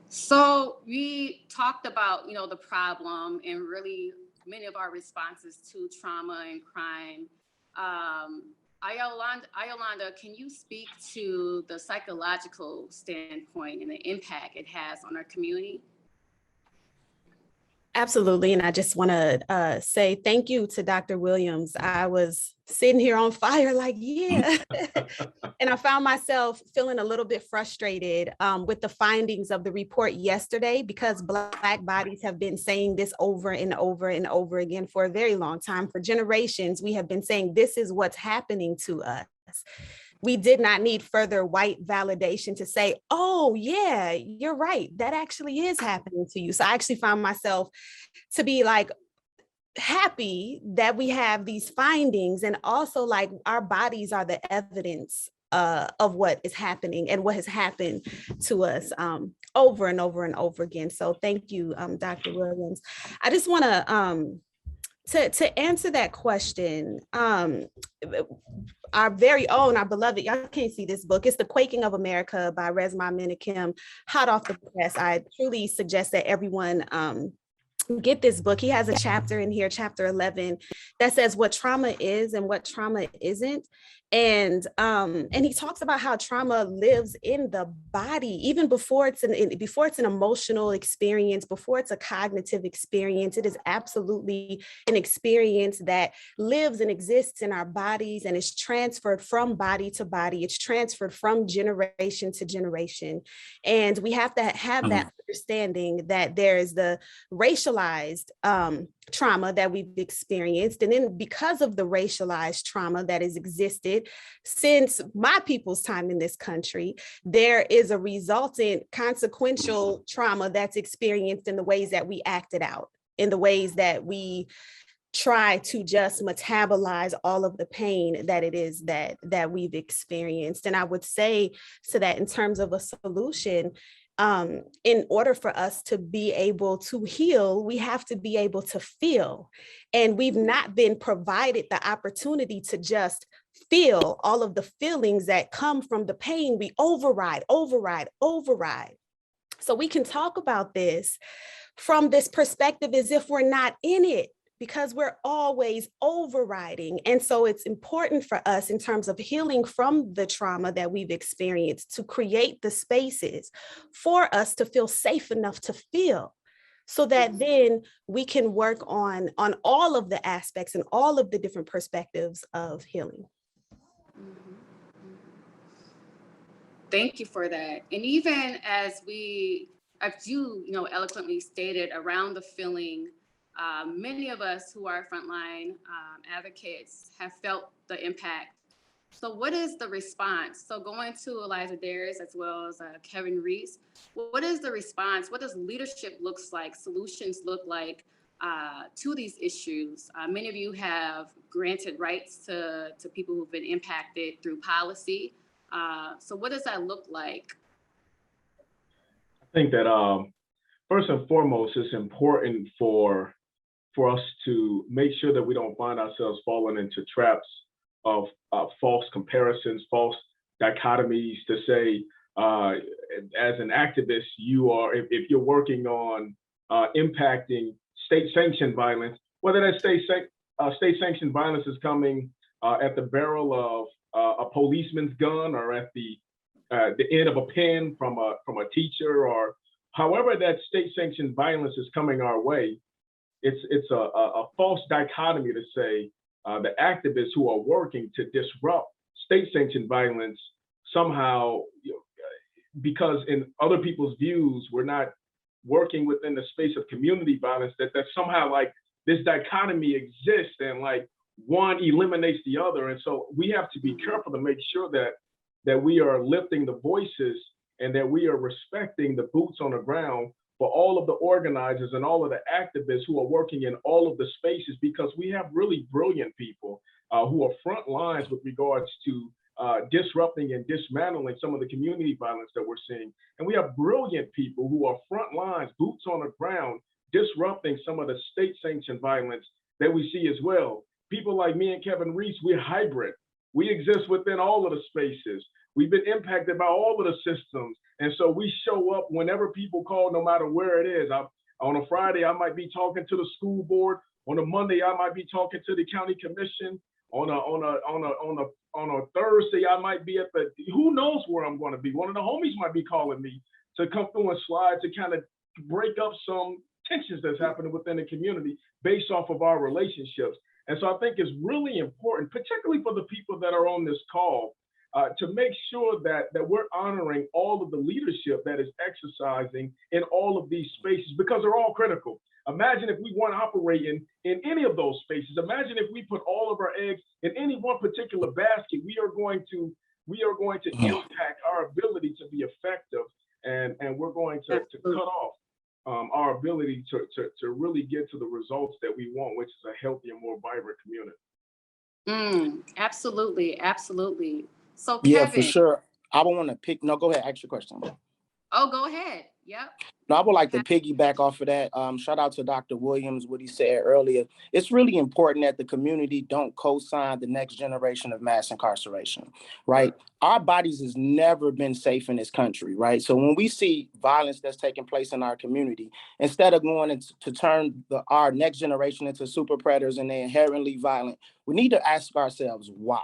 So we talked about, the problem and really many of our responses to trauma and crime. Ayolanda, can you speak to the psychological standpoint and the impact it has on our community? Absolutely. And I just want to say thank you to Dr. Williams. I was sitting here on fire like, yeah. And I found myself feeling a little bit frustrated with the findings of the report yesterday, because Black bodies have been saying this over and over and over again for a very long time. For generations, we have been saying this is what's happening to us. We did not need further white validation to say, oh, yeah, you're right. That actually is happening to you. So I actually found myself to be like happy that we have these findings, and also like our bodies are the evidence of what is happening and what has happened to us over and over and over again. So thank you, Dr. Williams. I just want to answer that question. Our very own, our beloved, y'all can't see this book. It's The Quaking of America by Resmaa Menakem, hot off the press. I truly suggest that everyone get this book. He has a chapter in here, chapter 11, that says what trauma is and what trauma isn't. And he talks about how trauma lives in the body, even before it's an emotional experience, before it's a cognitive experience. It is absolutely an experience that lives and exists in our bodies and is transferred from body to body. It's transferred from generation to generation. And we have to have that understanding that there is the racialized trauma that we've experienced. And then because of the racialized trauma that has existed since my people's time in this country, there is a resultant consequential trauma that's experienced in the ways that we act it out, in the ways that we try to just metabolize all of the pain that it is that we've experienced. And I would say to that, in terms of a solution, in order for us to be able to heal, we have to be able to feel. And we've not been provided the opportunity to just feel all of the feelings that come from the pain. We override. So we can talk about this from this perspective as if we're not in it, because we're always overriding. And so it's important for us in terms of healing from the trauma that we've experienced to create the spaces for us to feel safe enough to feel, so that then we can work on all of the aspects and all of the different perspectives of healing. Thank you for that. And even as you eloquently stated around the feeling, many of us who are frontline advocates have felt the impact. So what is the response? So going to Eliza Darius as well as Kevin Reese, what is the response? What does leadership looks like, solutions look like to these issues? Many of you have granted rights to people who've been impacted through policy. So what does that look like? I think that first and foremost, it's important for us to make sure that we don't find ourselves falling into traps of false comparisons, false dichotomies to say, as an activist, if you're working on impacting state-sanctioned violence, whether that state-sanctioned violence is coming at the barrel of a policeman's gun or at the end of a pen from a teacher, or however that state-sanctioned violence is coming our way, it's a false dichotomy to say the activists who are working to disrupt state-sanctioned violence somehow, because in other people's views, we're not working within the space of community violence, that somehow like this dichotomy exists and like one eliminates the other. And so we have to be careful to make sure that we are lifting the voices and that we are respecting the boots on the ground for all of the organizers and all of the activists who are working in all of the spaces, because we have really brilliant people who are front lines with regards to disrupting and dismantling some of the community violence that we're seeing. And we have brilliant people who are front lines, boots on the ground, disrupting some of the state-sanctioned violence that we see as well. People like me and Kevin Reese, we're hybrid. We exist within all of the spaces. We've been impacted by all of the systems. And so we show up whenever people call, no matter where it is. On a Friday, I might be talking to the school board. On a Monday, I might be talking to the county commission. On a Thursday, I might be at who knows where I'm going to be. One of the homies might be calling me to come through and slide to kind of break up some tensions that's happening within the community based off of our relationships. And so I think it's really important, particularly for the people that are on this call, to make sure that we're honoring all of the leadership that is exercising in all of these spaces, because they're all critical. Imagine if we weren't operating in any of those spaces. Imagine if we put all of our eggs in any one particular basket. We are going to impact our ability to be effective, and we're going to cut off our ability to really get to the results that we want, which is a healthier, more vibrant community. Absolutely, absolutely. So yeah, Kevin, for sure. I would want to pick. No, go ahead. Ask your question. Oh, go ahead. Yep. No, I would like to piggyback off of that. Shout out to Dr. Williams, what he said earlier. It's really important that the community don't co-sign the next generation of mass incarceration, right? Our bodies has never been safe in this country, right? So when we see violence that's taking place in our community, instead of going to turn our next generation into super predators and they're inherently violent, we need to ask ourselves why.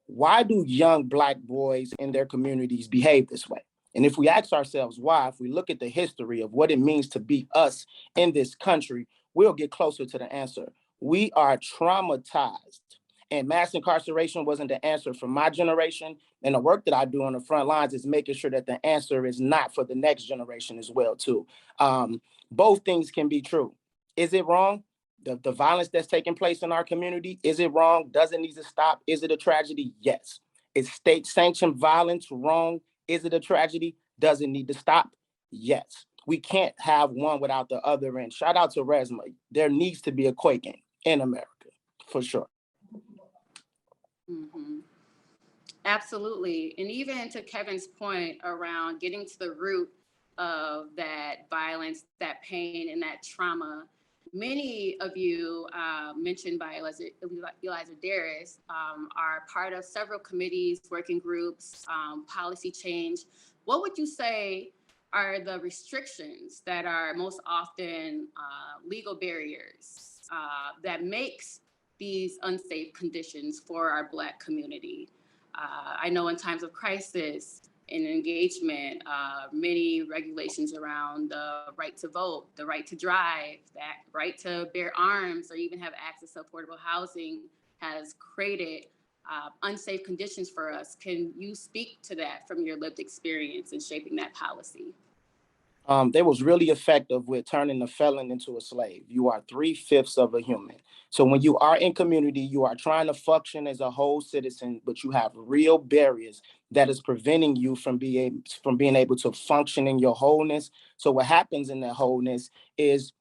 Why do young Black boys in their communities behave this way? And if we ask ourselves why, if we look at the history of what it means to be us in this country, we'll get closer to the answer. We are traumatized. And mass incarceration wasn't the answer for my generation. And the work that I do on the front lines is making sure that the answer is not for the next generation as well, too. Both things can be true. Is it wrong? The violence that's taking place in our community, is it wrong? Does it need to stop? Is it a tragedy? Yes. Is state-sanctioned violence wrong? Is it a tragedy? Does it need to stop? Yes. We can't have one without the other. And shout out to Resma. There needs to be a quaking in America, for sure. Mm-hmm. Absolutely. And even to Kevin's point around getting to the root of that violence, that pain, and that trauma, many of you mentioned by Eliza Darris are part of several committees, working groups, policy change. What would you say are the restrictions that are most often legal barriers that makes these unsafe conditions for our Black community. I know in times of crisis and engagement, many regulations around the right to vote, the right to drive, that right to bear arms, or even have access to affordable housing has created unsafe conditions for us. Can you speak to that from your lived experience in shaping that policy? They was really effective with turning the felon into a slave. You are 3/5 of a human. So when you are in community, you are trying to function as a whole citizen, but you have real barriers that is preventing you from being able to function in your wholeness. So what happens in that wholeness is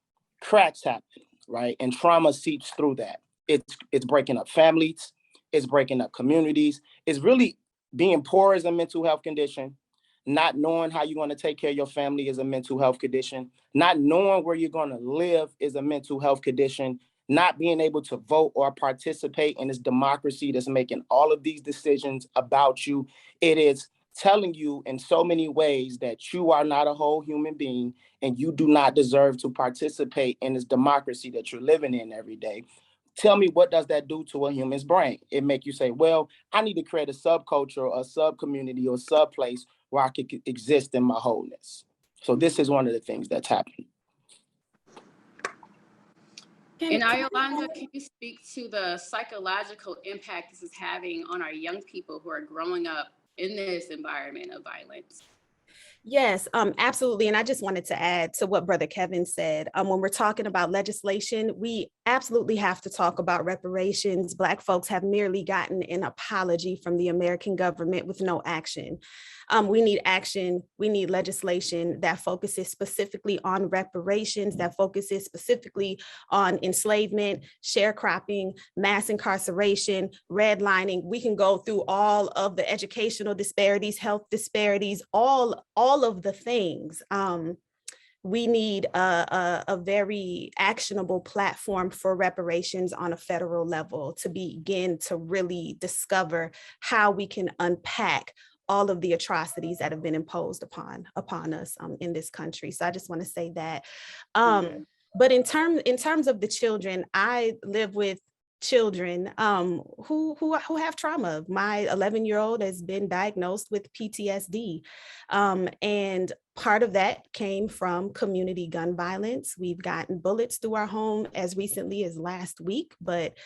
cracks happen, right? And trauma seeps through that. It's breaking up families, it's breaking up communities. It's really being poor is a mental health condition. Not knowing how you're going to take care of your family is a mental health condition. Not knowing where you're going to live is a mental health condition. Not being able to vote or participate in this democracy that's making all of these decisions about you. It is telling you in so many ways that you are not a whole human being and you do not deserve to participate in this democracy that you're living in every day. Tell me, what does that do to a human's brain? It make you say, well, I need to create a subculture, a sub-community, or sub-place where I could exist in my wholeness. So this is one of the things that's happening. And Ayolanda, can you speak to the psychological impact this is having on our young people who are growing up in this environment of violence? Yes, absolutely. And I just wanted to add to what Brother Kevin said. When we're talking about legislation, we absolutely have to talk about reparations. Black folks have merely gotten an apology from the American government with no action. We need action. We need legislation that focuses specifically on reparations, that focuses specifically on enslavement, sharecropping, mass incarceration, redlining. We can go through all of the educational disparities, health disparities, all of the things. We need a very actionable platform for reparations on a federal level to begin to really discover how we can unpack all of the atrocities that have been imposed upon us in this country. So I just want to say that. But in terms of the children, I live with children who have trauma. My 11-year-old has been diagnosed with PTSD. And part of that came from community gun violence. We've gotten bullets through our home as recently as last week, but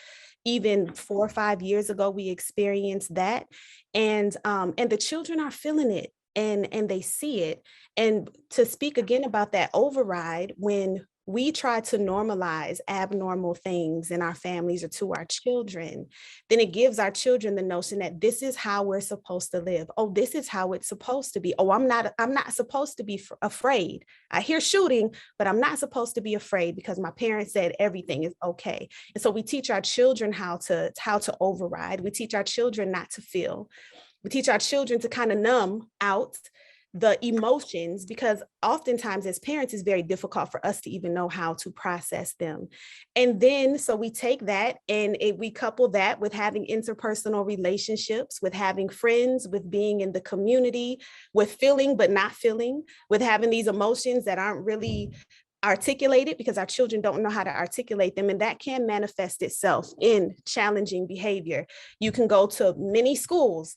even 4 or 5 years ago, we experienced that. And the children are feeling it and they see it. And to speak again about that override, when we try to normalize abnormal things in our families or to our children, then it gives our children the notion that this is how we're supposed to live. Oh, this is how it's supposed to be. Oh, I'm not supposed to be afraid. I hear shooting, but I'm not supposed to be afraid because my parents said everything is okay. And so we teach our children how to override. We teach our children not to feel. We teach our children to kind of numb out the emotions, because oftentimes as parents, it's very difficult for us to even know how to process them. And then, so we take that and we couple that with having interpersonal relationships, with having friends, with being in the community, with feeling but not feeling, with having these emotions that aren't really articulated because our children don't know how to articulate them. And that can manifest itself in challenging behavior. You can go to many schools,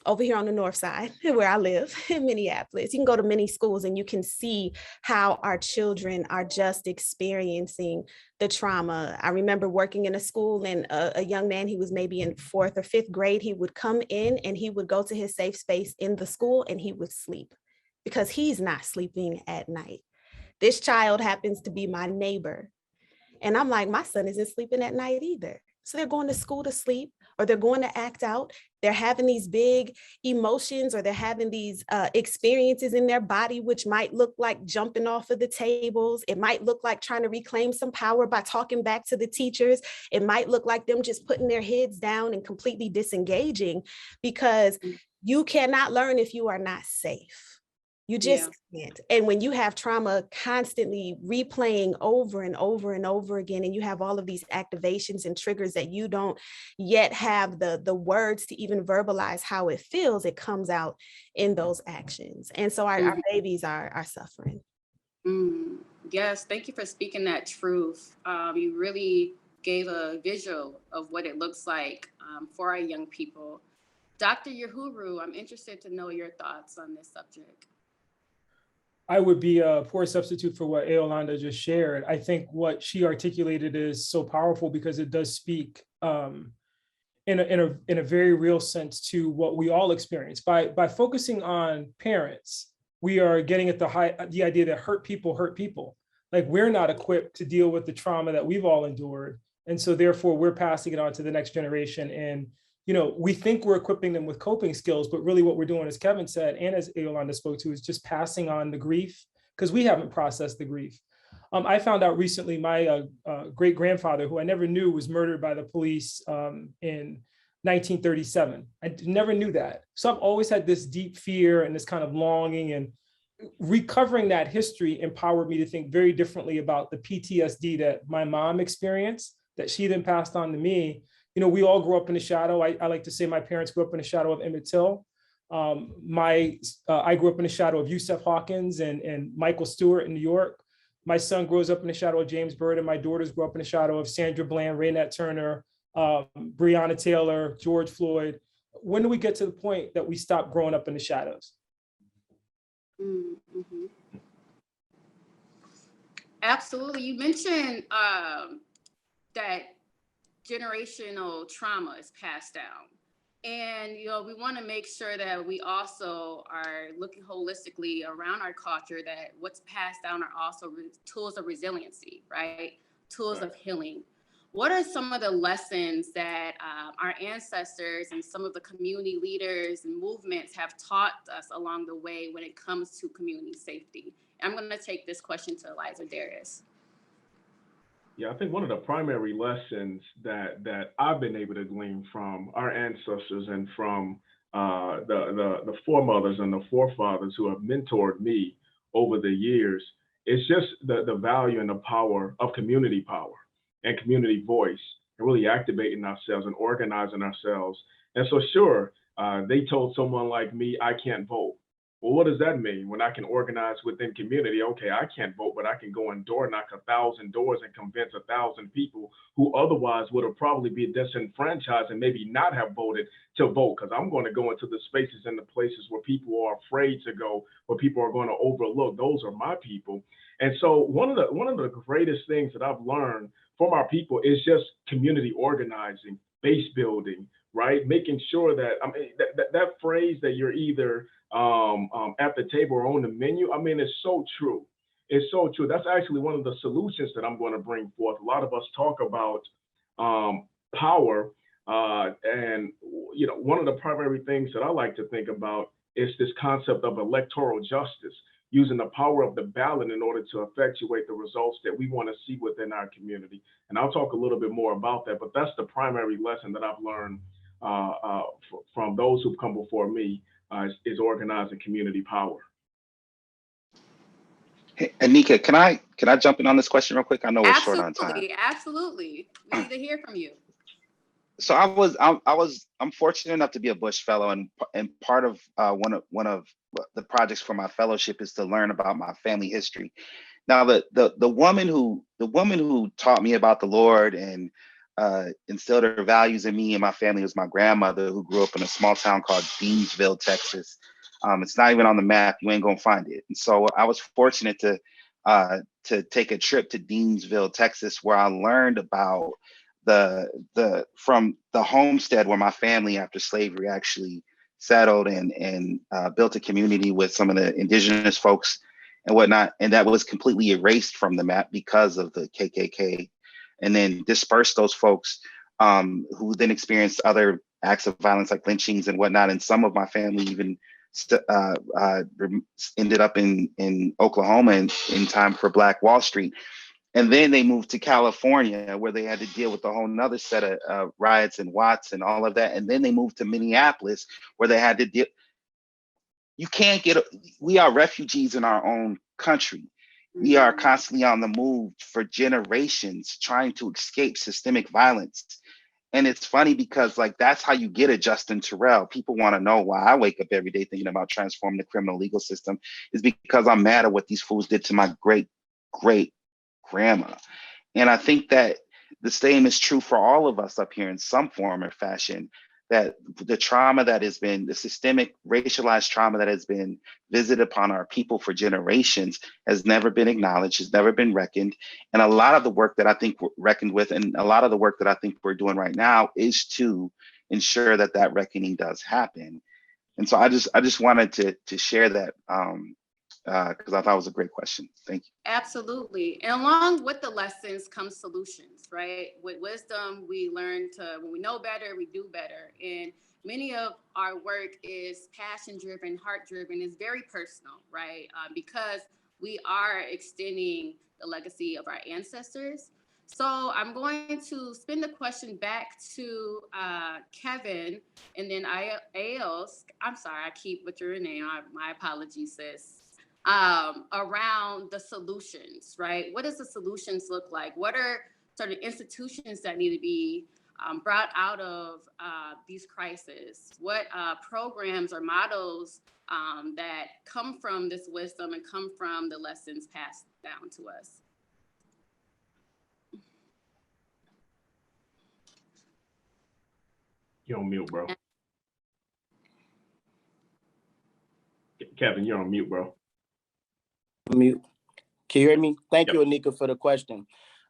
over here on the north side where I live in Minneapolis. You can go to many schools and you can see how our children are just experiencing the trauma. I remember working in a school and a young man, he was maybe in 4th or 5th grade. He would come in and he would go to his safe space in the school and he would sleep because he's not sleeping at night. This child happens to be my neighbor. And I'm like, my son isn't sleeping at night either. So they're going to school to sleep, or they're going to act out. They're having these big emotions, or they're having these experiences in their body, which might look like jumping off of the tables. It might look like trying to reclaim some power by talking back to the teachers. It might look like them just putting their heads down and completely disengaging, because you cannot learn if you are not safe. You just can't. And when you have trauma constantly replaying over and over and over again, and you have all of these activations and triggers that you don't yet have the words to even verbalize how it feels, it comes out in those actions. And so our babies are suffering. Yes, thank you for speaking that truth. You really gave a visual of what it looks like for our young people. Dr. Yohuru, I'm interested to know your thoughts on this subject. I would be a poor substitute for what Ayolanda just shared. I think what she articulated is so powerful because it does speak in a very real sense to what we all experience. By focusing on parents, we are getting at the idea that hurt people. Like, we're not equipped to deal with the trauma that we've all endured. And so therefore we're passing it on to the next generation. And, you know, we think we're equipping them with coping skills, but really what we're doing, as Kevin said, and as Ayolanda spoke to, is just passing on the grief, because we haven't processed the grief. I found out recently my great grandfather, who I never knew, was murdered by the police in 1937. I never knew that. So I've always had this deep fear and this kind of longing, and recovering that history empowered me to think very differently about the PTSD that my mom experienced, that she then passed on to me. You know, we all grew up in the shadow. I like to say my parents grew up in the shadow of Emmett Till. I grew up in the shadow of Yusef Hawkins and Michael Stewart in New York. My son grows up in the shadow of James Byrd, and my daughters grew up in the shadow of Sandra Bland, Raynette Turner, Breonna Taylor, George Floyd. When do we get to the point that we stop growing up in the shadows? Absolutely. You mentioned that generational trauma is passed down. And, you know, we want to make sure that we also are looking holistically around our culture, that what's passed down are also tools of resiliency, right? Tools of healing. What are some of the lessons that our ancestors and some of the community leaders and movements have taught us along the way when it comes to community safety? I'm going to take this question to Eliza Darius. Yeah, I think one of the primary lessons that I've been able to glean from our ancestors and from the foremothers and the forefathers who have mentored me over the years is just the value and the power of community power and community voice, and really activating ourselves and organizing ourselves. And so sure, they told someone like me, I can't vote. Well, what does that mean? When I can organize within community, okay, I can't vote, but I can go and door knock 1,000 doors and convince 1,000 people who otherwise would have probably been disenfranchised and maybe not have voted to vote, because I'm going to go into the spaces and the places where people are afraid to go, where people are going to overlook. Those are my people. And so one of the greatest things that I've learned from our people is just community organizing, base building, right? Making sure that, I mean, that phrase that you're either at the table or on the menu, I mean, it's so true. It's so true. That's actually one of the solutions that I'm going to bring forth. A lot of us talk about power, and you know, one of the primary things that I like to think about is this concept of electoral justice, using the power of the ballot in order to effectuate the results that we want to see within our community. And I'll talk a little bit more about that, but that's the primary lesson that I've learned from those who've come before me, is organizing community power. Hey, Anika, can I jump in on this question real quick? I know we're short on time. Absolutely. We need to hear from you. So I'm fortunate enough to be a Bush Fellow, and part of one of the projects for my fellowship is to learn about my family history. Now, the woman who taught me about the Lord and instilled her values in me and my family was my grandmother, who grew up in a small town called Deansville, Texas. It's not even on the map. You ain't gonna find it. And so I was fortunate to take a trip to Deansville, Texas, where I learned about from the homestead where my family after slavery actually settled and built a community with some of the indigenous folks and whatnot. And that was completely erased from the map because of the KKK, and then dispersed those folks who then experienced other acts of violence like lynchings and whatnot. And some of my family even ended up in Oklahoma in time for Black Wall Street. And then they moved to California, where they had to deal with a whole nother set of riots and Watts and all of that. And then they moved to Minneapolis, where they had to deal. you can't get, we are refugees in our own country. We are constantly on the move for generations trying to escape systemic violence. And it's funny because like, that's how you get a Justin Terrell. People want to know why I wake up every day thinking about transforming the criminal legal system is because I'm mad at what these fools did to my great grandma. And I think that the same is true for all of us up here in some form or fashion, that the trauma that has been, the systemic racialized trauma that has been visited upon our people for generations has never been acknowledged, has never been reckoned. And a lot of the work that I think we're reckoned with, and a lot of the work that I think we're doing right now is to ensure that that reckoning does happen. And so I just wanted to share that because I thought it was a great question. Thank you. Absolutely. And along with the lessons come solutions, right? With wisdom, we learn to, when we know better, we do better. And many of our work is passion-driven, heart-driven, is very personal, right? Because we are extending the legacy of our ancestors. So I'm going to spin the question back to Kevin, and then Ayos. I'm sorry, I keep butchering your name. My apologies, sis. Around the solutions, right? What does the solutions look like? What are sort of institutions that need to be brought out of these crises? What programs or models that come from this wisdom and come from the lessons passed down to us? You're on mute, bro. Kevin, you're on mute, bro. Mute. Can you hear me? Thank you, Anika, for the question.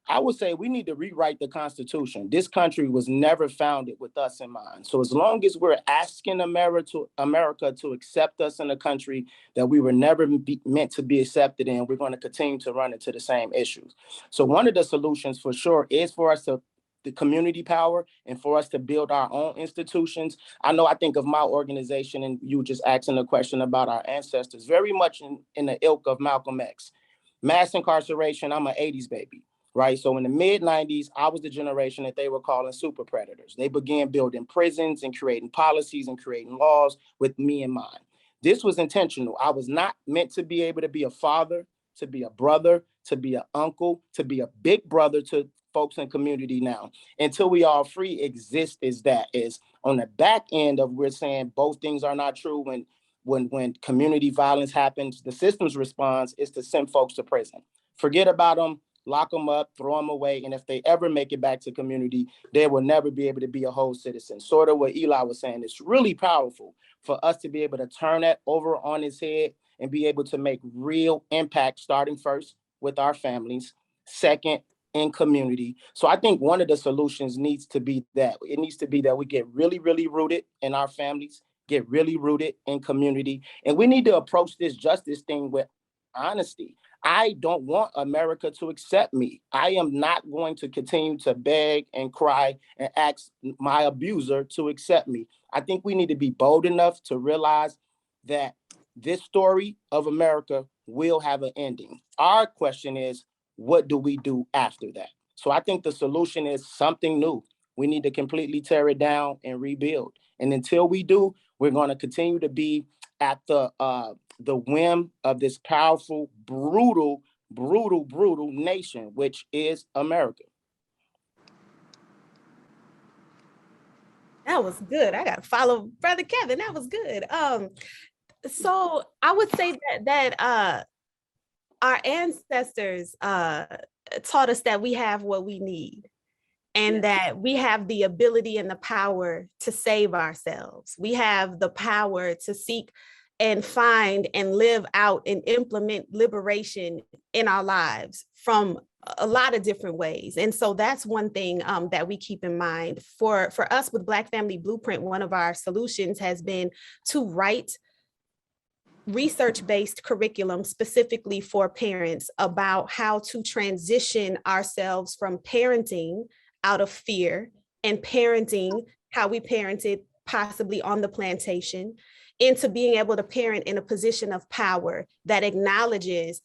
I would say we need to rewrite the Constitution. This country was never founded with us in mind. So as long as we're asking America to accept us in a country that we were never meant to be accepted in, we're going to continue to run into the same issues. So one of the solutions for sure is for us to the community power and for us to build our own institutions. I think of my organization, and you just asking a question about our ancestors, very much in the ilk of Malcolm X. Mass incarceration, I'm an 80s baby, right? So in the mid 90s, I was the generation that they were calling super predators. They began building prisons and creating policies and creating laws with me in mind. This was intentional. I was not meant to be able to be a father, to be a brother, to be an uncle, to be a big brother to folks in community now. Until we all free exist is on the back end of we're saying both things are not true. When community violence happens, the system's response is to send folks to prison. Forget about them, lock them up, throw them away. And if they ever make it back to community, they will never be able to be a whole citizen. Sort of what Eli was saying, it's really powerful for us to be able to turn that over on its head and be able to make real impact, starting first with our families, second, in community. So I think one of the solutions needs to be that. It needs to be that we get really, really rooted in our families, get really rooted in community. And we need to approach this justice thing with honesty. I don't want America to accept me. I am not going to continue to beg and cry and ask my abuser to accept me. I think we need to be bold enough to realize that this story of America will have an ending. Our question is, what do we do after that? So I think the solution is something new. We need to completely tear it down and rebuild. And until we do, we're going to continue to be at the whim of this powerful, brutal nation, which is America. That was good. I got to follow Brother Kevin. That was good. So I would say that our ancestors taught us that we have what we need and that we have the ability and the power to save ourselves. We have the power to seek and find and live out and implement liberation in our lives from a lot of different ways. And so that's one thing that we keep in mind. For us with Black Family Blueprint, one of our solutions has been to write research-based curriculum specifically for parents about how to transition ourselves from parenting out of fear and parenting how we parented possibly on the plantation into being able to parent in a position of power that acknowledges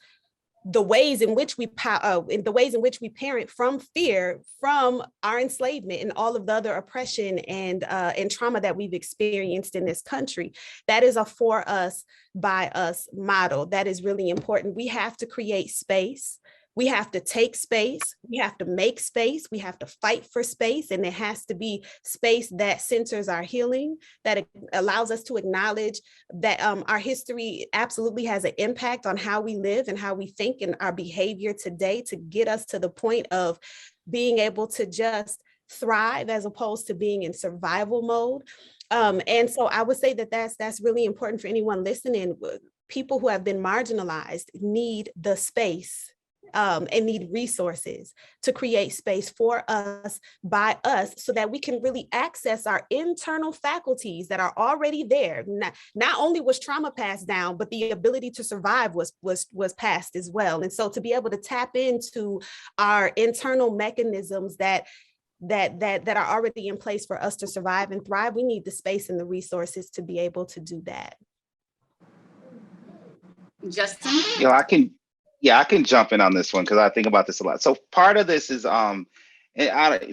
the ways in which we parent from fear, from our enslavement and all of the other oppression and trauma that we've experienced in this country. That is a for us, by us model. That is really important. We have to create space. We have to take space, we have to make space, we have to fight for space, and it has to be space that centers our healing, that allows us to acknowledge that our history absolutely has an impact on how we live and how we think and our behavior today, to get us to the point of being able to just thrive as opposed to being in survival mode. And so I would say that that's really important for anyone listening. People who have been marginalized need the space and need resources to create space for us, by us, so that we can really access our internal faculties that are already there. Not only was trauma passed down, but the ability to survive was passed as well. And so to be able to tap into our internal mechanisms that are already in place for us to survive and thrive, we need the space and the resources to be able to do that. Justin? I can jump in on this one because I think about this a lot. So part of this is, and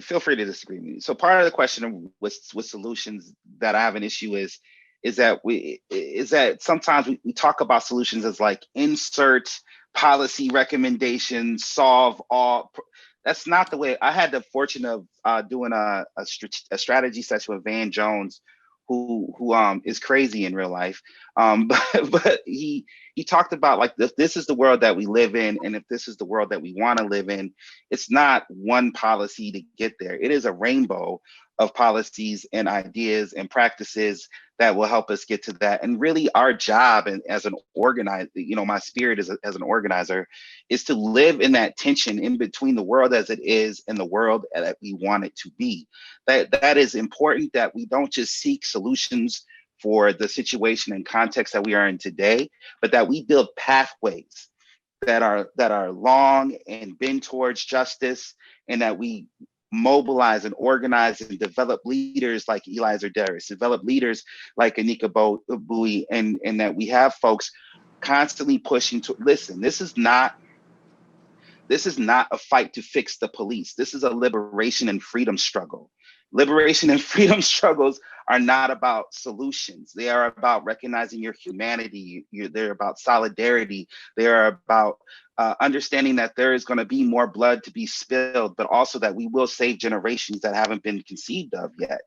feel free to disagree with me. So part of the question with solutions that I have an issue is that sometimes we talk about solutions as like insert policy recommendations, solve all. That's not the way. I had the fortune of doing a strategy session with Van Jones, who is crazy in real life. But he talked about, like, this is the world that we live in, and if this is the world that we want to live in, it's not one policy to get there. It is a rainbow of policies and ideas and practices that will help us get to that. And really our job, and as an organizer, my spirit as an organizer, is to live in that tension in between the world as it is and the world that we want it to be. That is important, that we don't just seek solutions for the situation and context that we are in today, but that we build pathways that are long and bend towards justice, and that we mobilize and organize and develop leaders like Eliza Darris, develop leaders like Anika Bowie, and that we have folks constantly pushing to listen. This is not a fight to fix the police. This is a liberation and freedom struggle. Liberation and freedom struggles are not about solutions. They are about recognizing your humanity. They're about solidarity. They are about understanding that there is going to be more blood to be spilled, but also that we will save generations that haven't been conceived of yet.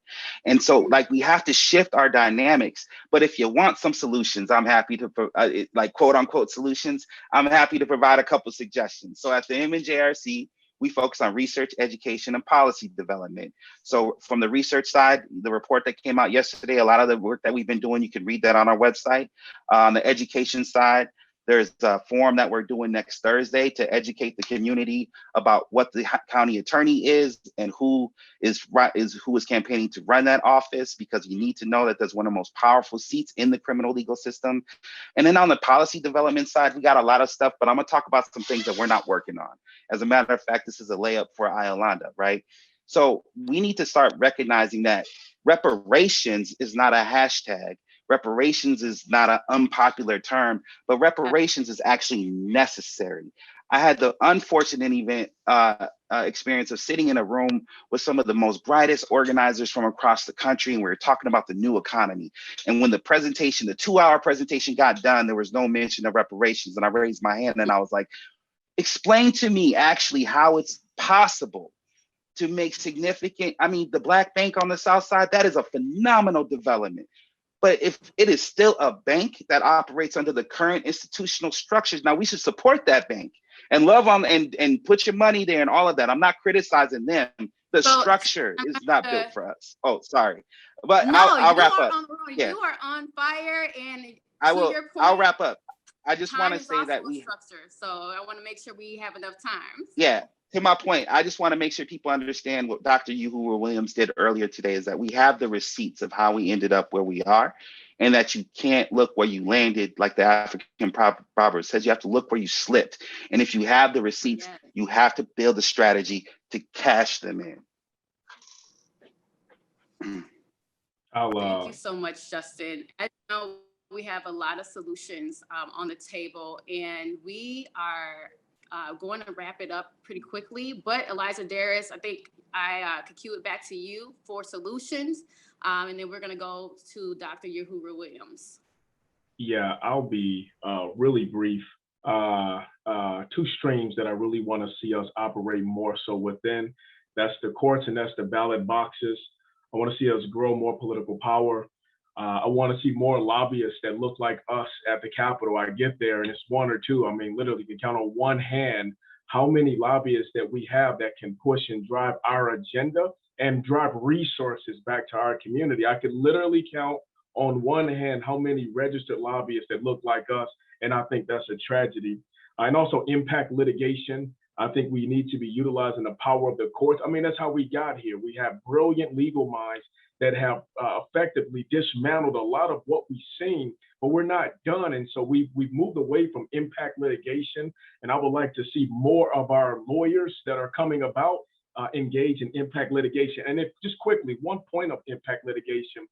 And so, like, we have to shift our dynamics. But if you want some solutions, I'm happy to, like, quote unquote solutions, I'm happy to provide a couple suggestions. So at the MNJRC, we focus on research, education, and policy development. So from the research side, the report that came out yesterday, a lot of the work that we've been doing, you can read that on our website. On the education side, there's a forum that we're doing next Thursday to educate the community about what the county attorney is and who is campaigning to run that office, because you need to know that that's one of the most powerful seats in the criminal legal system. And then on the policy development side, we got a lot of stuff, but I'm gonna talk about some things that we're not working on. As a matter of fact, this is a layup for Iolanda, right? So we need to start recognizing that reparations is not a hashtag. Reparations is not an unpopular term, but reparations is actually necessary. I had the unfortunate experience of sitting in a room with some of the most brightest organizers from across the country, and we were talking about the new economy. And when the 2-hour presentation got done, there was no mention of reparations. And I raised my hand and I was like, explain to me actually how it's possible to make significant, the Black Bank on the South Side, that is a phenomenal development. But if it is still a bank that operates under the current institutional structures, now we should support that bank and love on and put your money there and all of that. I'm not criticizing them. The structure is not built for us. Oh, sorry. But no, I'll wrap up. Yeah. You are on fire, and I'll wrap up. I just want to say that structure. So I want to make sure we have enough time. Yeah. To my point, I just want to make sure people understand what Dr. Yohuru Williams did earlier today, is that we have the receipts of how we ended up where we are, and that you can't look where you landed, like the African proverb says. You have to look where you slipped. And if you have the receipts, you have to build a strategy to cash them in. Thank you so much, Justin. I know we have a lot of solutions on the table, and we are going to wrap it up pretty quickly. But Eliza Darius, I think I could cue it back to you for solutions, and then we're going to go to Dr. Yohuru Williams. Yeah, I'll be really brief. Two streams that I really want to see us operate more so within. That's the courts and that's the ballot boxes. I want to see us grow more political power. I want to see more lobbyists that look like us at the Capitol. I get there and it's one or two. I mean, literally you can count on one hand how many lobbyists that we have that can push and drive our agenda and drive resources back to our community. I could literally count on one hand how many registered lobbyists that look like us, and I think that's a tragedy. And also impact litigation. I think we need to be utilizing the power of the courts. I mean, that's how we got here. We have brilliant legal minds that have effectively dismantled a lot of what we've seen, but we're not done. And so we've moved away from impact litigation, and I would like to see more of our lawyers that are coming about engage in impact litigation. And if just quickly, one point of impact litigation,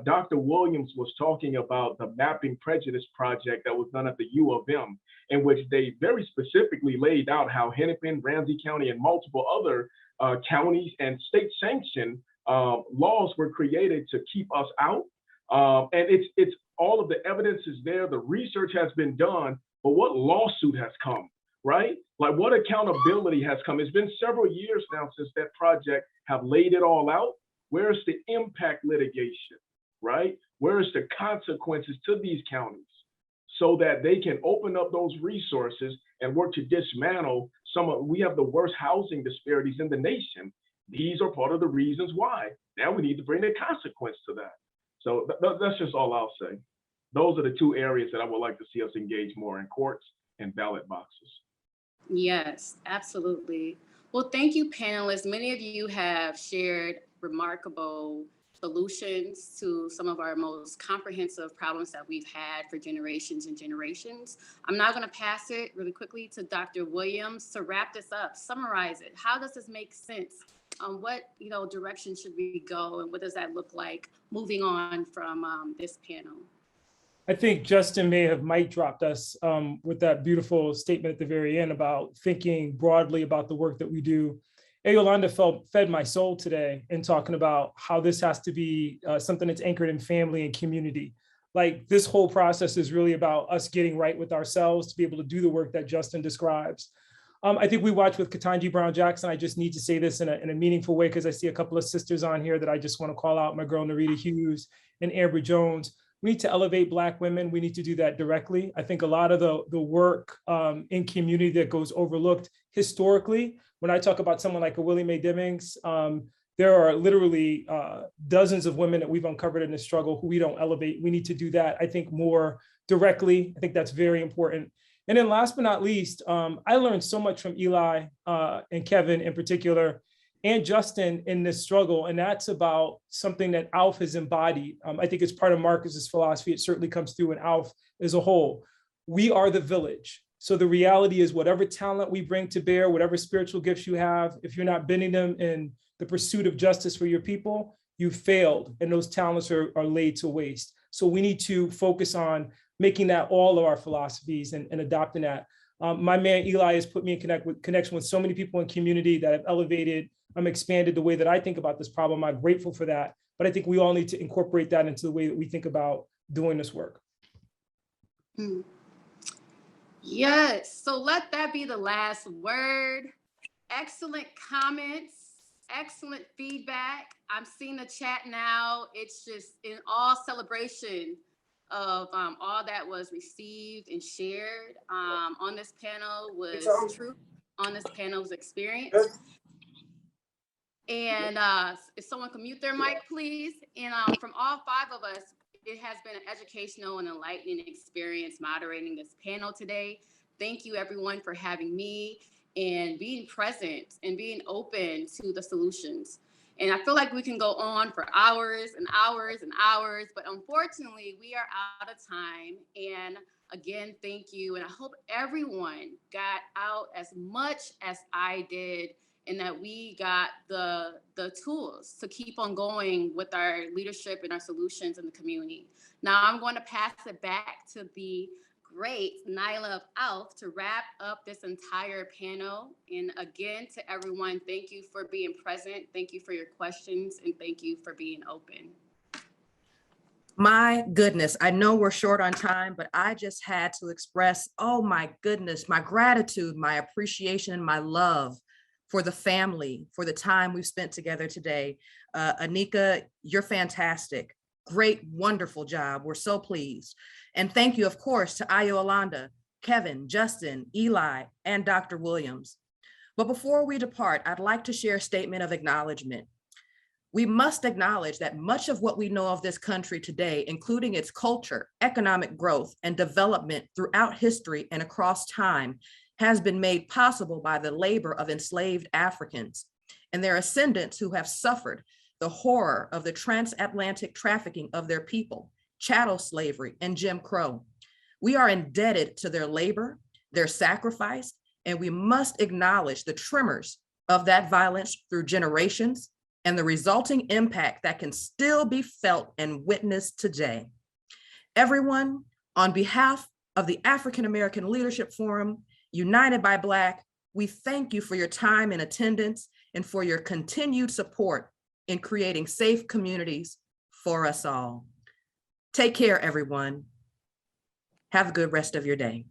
Dr. Williams was talking about the Mapping Prejudice project that was done at the U of M, in which they very specifically laid out how Hennepin, Ramsey County, and multiple other counties and state-sanctioned laws were created to keep us out. And it's all of the evidence is there. The research has been done, but what lawsuit has come, right? Like what accountability has come? It's been several years now since that project have laid it all out. Where's the impact litigation, right? Where's the consequences to these counties so that they can open up those resources and work to dismantle we have the worst housing disparities in the nation. These are part of the reasons why. Now we need to bring a consequence to that. So that's just all I'll say. Those are the two areas that I would like to see us engage more in, courts and ballot boxes. Yes, absolutely. Well, thank you, panelists. Many of you have shared remarkable solutions to some of our most comprehensive problems that we've had for generations and generations. I'm now going to pass it really quickly to Dr. Williams to wrap this up, summarize it. How does this make sense? What direction should we go, and what does that look like moving on from this panel? I think Justin may have mic dropped us with that beautiful statement at the very end about thinking broadly about the work that we do. Ayolanda fed my soul today in talking about how this has to be something that's anchored in family and community. Like this whole process is really about us getting right with ourselves to be able to do the work that Justin describes. I think we watched with Ketanji Brown Jackson. I just need to say this in a meaningful way because I see a couple of sisters on here that I just want to call out, my girl Narita Hughes and Amber Jones. We need to elevate Black women. We need to do that directly. I think a lot of the work in community that goes overlooked historically, when I talk about someone like a Willie Mae Demings, there are literally dozens of women that we've uncovered in this struggle who we don't elevate. We need to do that, I think, more directly. I think that's very important. And then last but not least, I learned so much from Eli and Kevin in particular, and Justin in this struggle. And that's about something that ALF has embodied. I think it's part of Marcus's philosophy. It certainly comes through in ALF as a whole. We are the village. So the reality is whatever talent we bring to bear, whatever spiritual gifts you have, if you're not bending them in the pursuit of justice for your people, you failed and those talents are laid to waste. So we need to focus on making that all of our philosophies and adopting that. My man Eli has put me in connection with so many people in community that have elevated, expanded the way that I think about this problem. I'm grateful for that, but I think we all need to incorporate that into the way that we think about doing this work. Yes, so let that be the last word. Excellent comments, excellent feedback. I'm seeing the chat now. It's just in all celebration of all that was received and shared on this panel was truth, on this panel was experience. And if someone can mute their mic, please. And from all five of us, it has been an educational and enlightening experience moderating this panel today. Thank you everyone for having me and being present and being open to the solutions. And I feel like we can go on for hours and hours and hours, but unfortunately we are out of time. And again, thank you. And I hope everyone got out as much as I did and that we got the tools to keep on going with our leadership and our solutions in the community. Now I'm going to pass it back to the great Nyla of AALF to wrap up this entire panel. And again, to everyone, thank you for being present. Thank you for your questions, and thank you for being open. My goodness, I know we're short on time, but I just had to express, oh my goodness, my gratitude, my appreciation, and my love for the family, for the time we've spent together today. Anika, you're fantastic. Great, wonderful job. We're so pleased. And thank you, of course, to Ayolanda, Kevin, Justin, Eli, and Dr. Williams. But before we depart, I'd like to share a statement of acknowledgement. We must acknowledge that much of what we know of this country today, including its culture, economic growth, and development throughout history and across time, has been made possible by the labor of enslaved Africans and their ascendants who have suffered the horror of the transatlantic trafficking of their people, chattel slavery, and Jim Crow. We are indebted to their labor, their sacrifice, and we must acknowledge the tremors of that violence through generations and the resulting impact that can still be felt and witnessed today. Everyone, on behalf of the African American Leadership Forum, United by Black, we thank you for your time and attendance and for your continued support in creating safe communities for us all. Take care, everyone. Have a good rest of your day.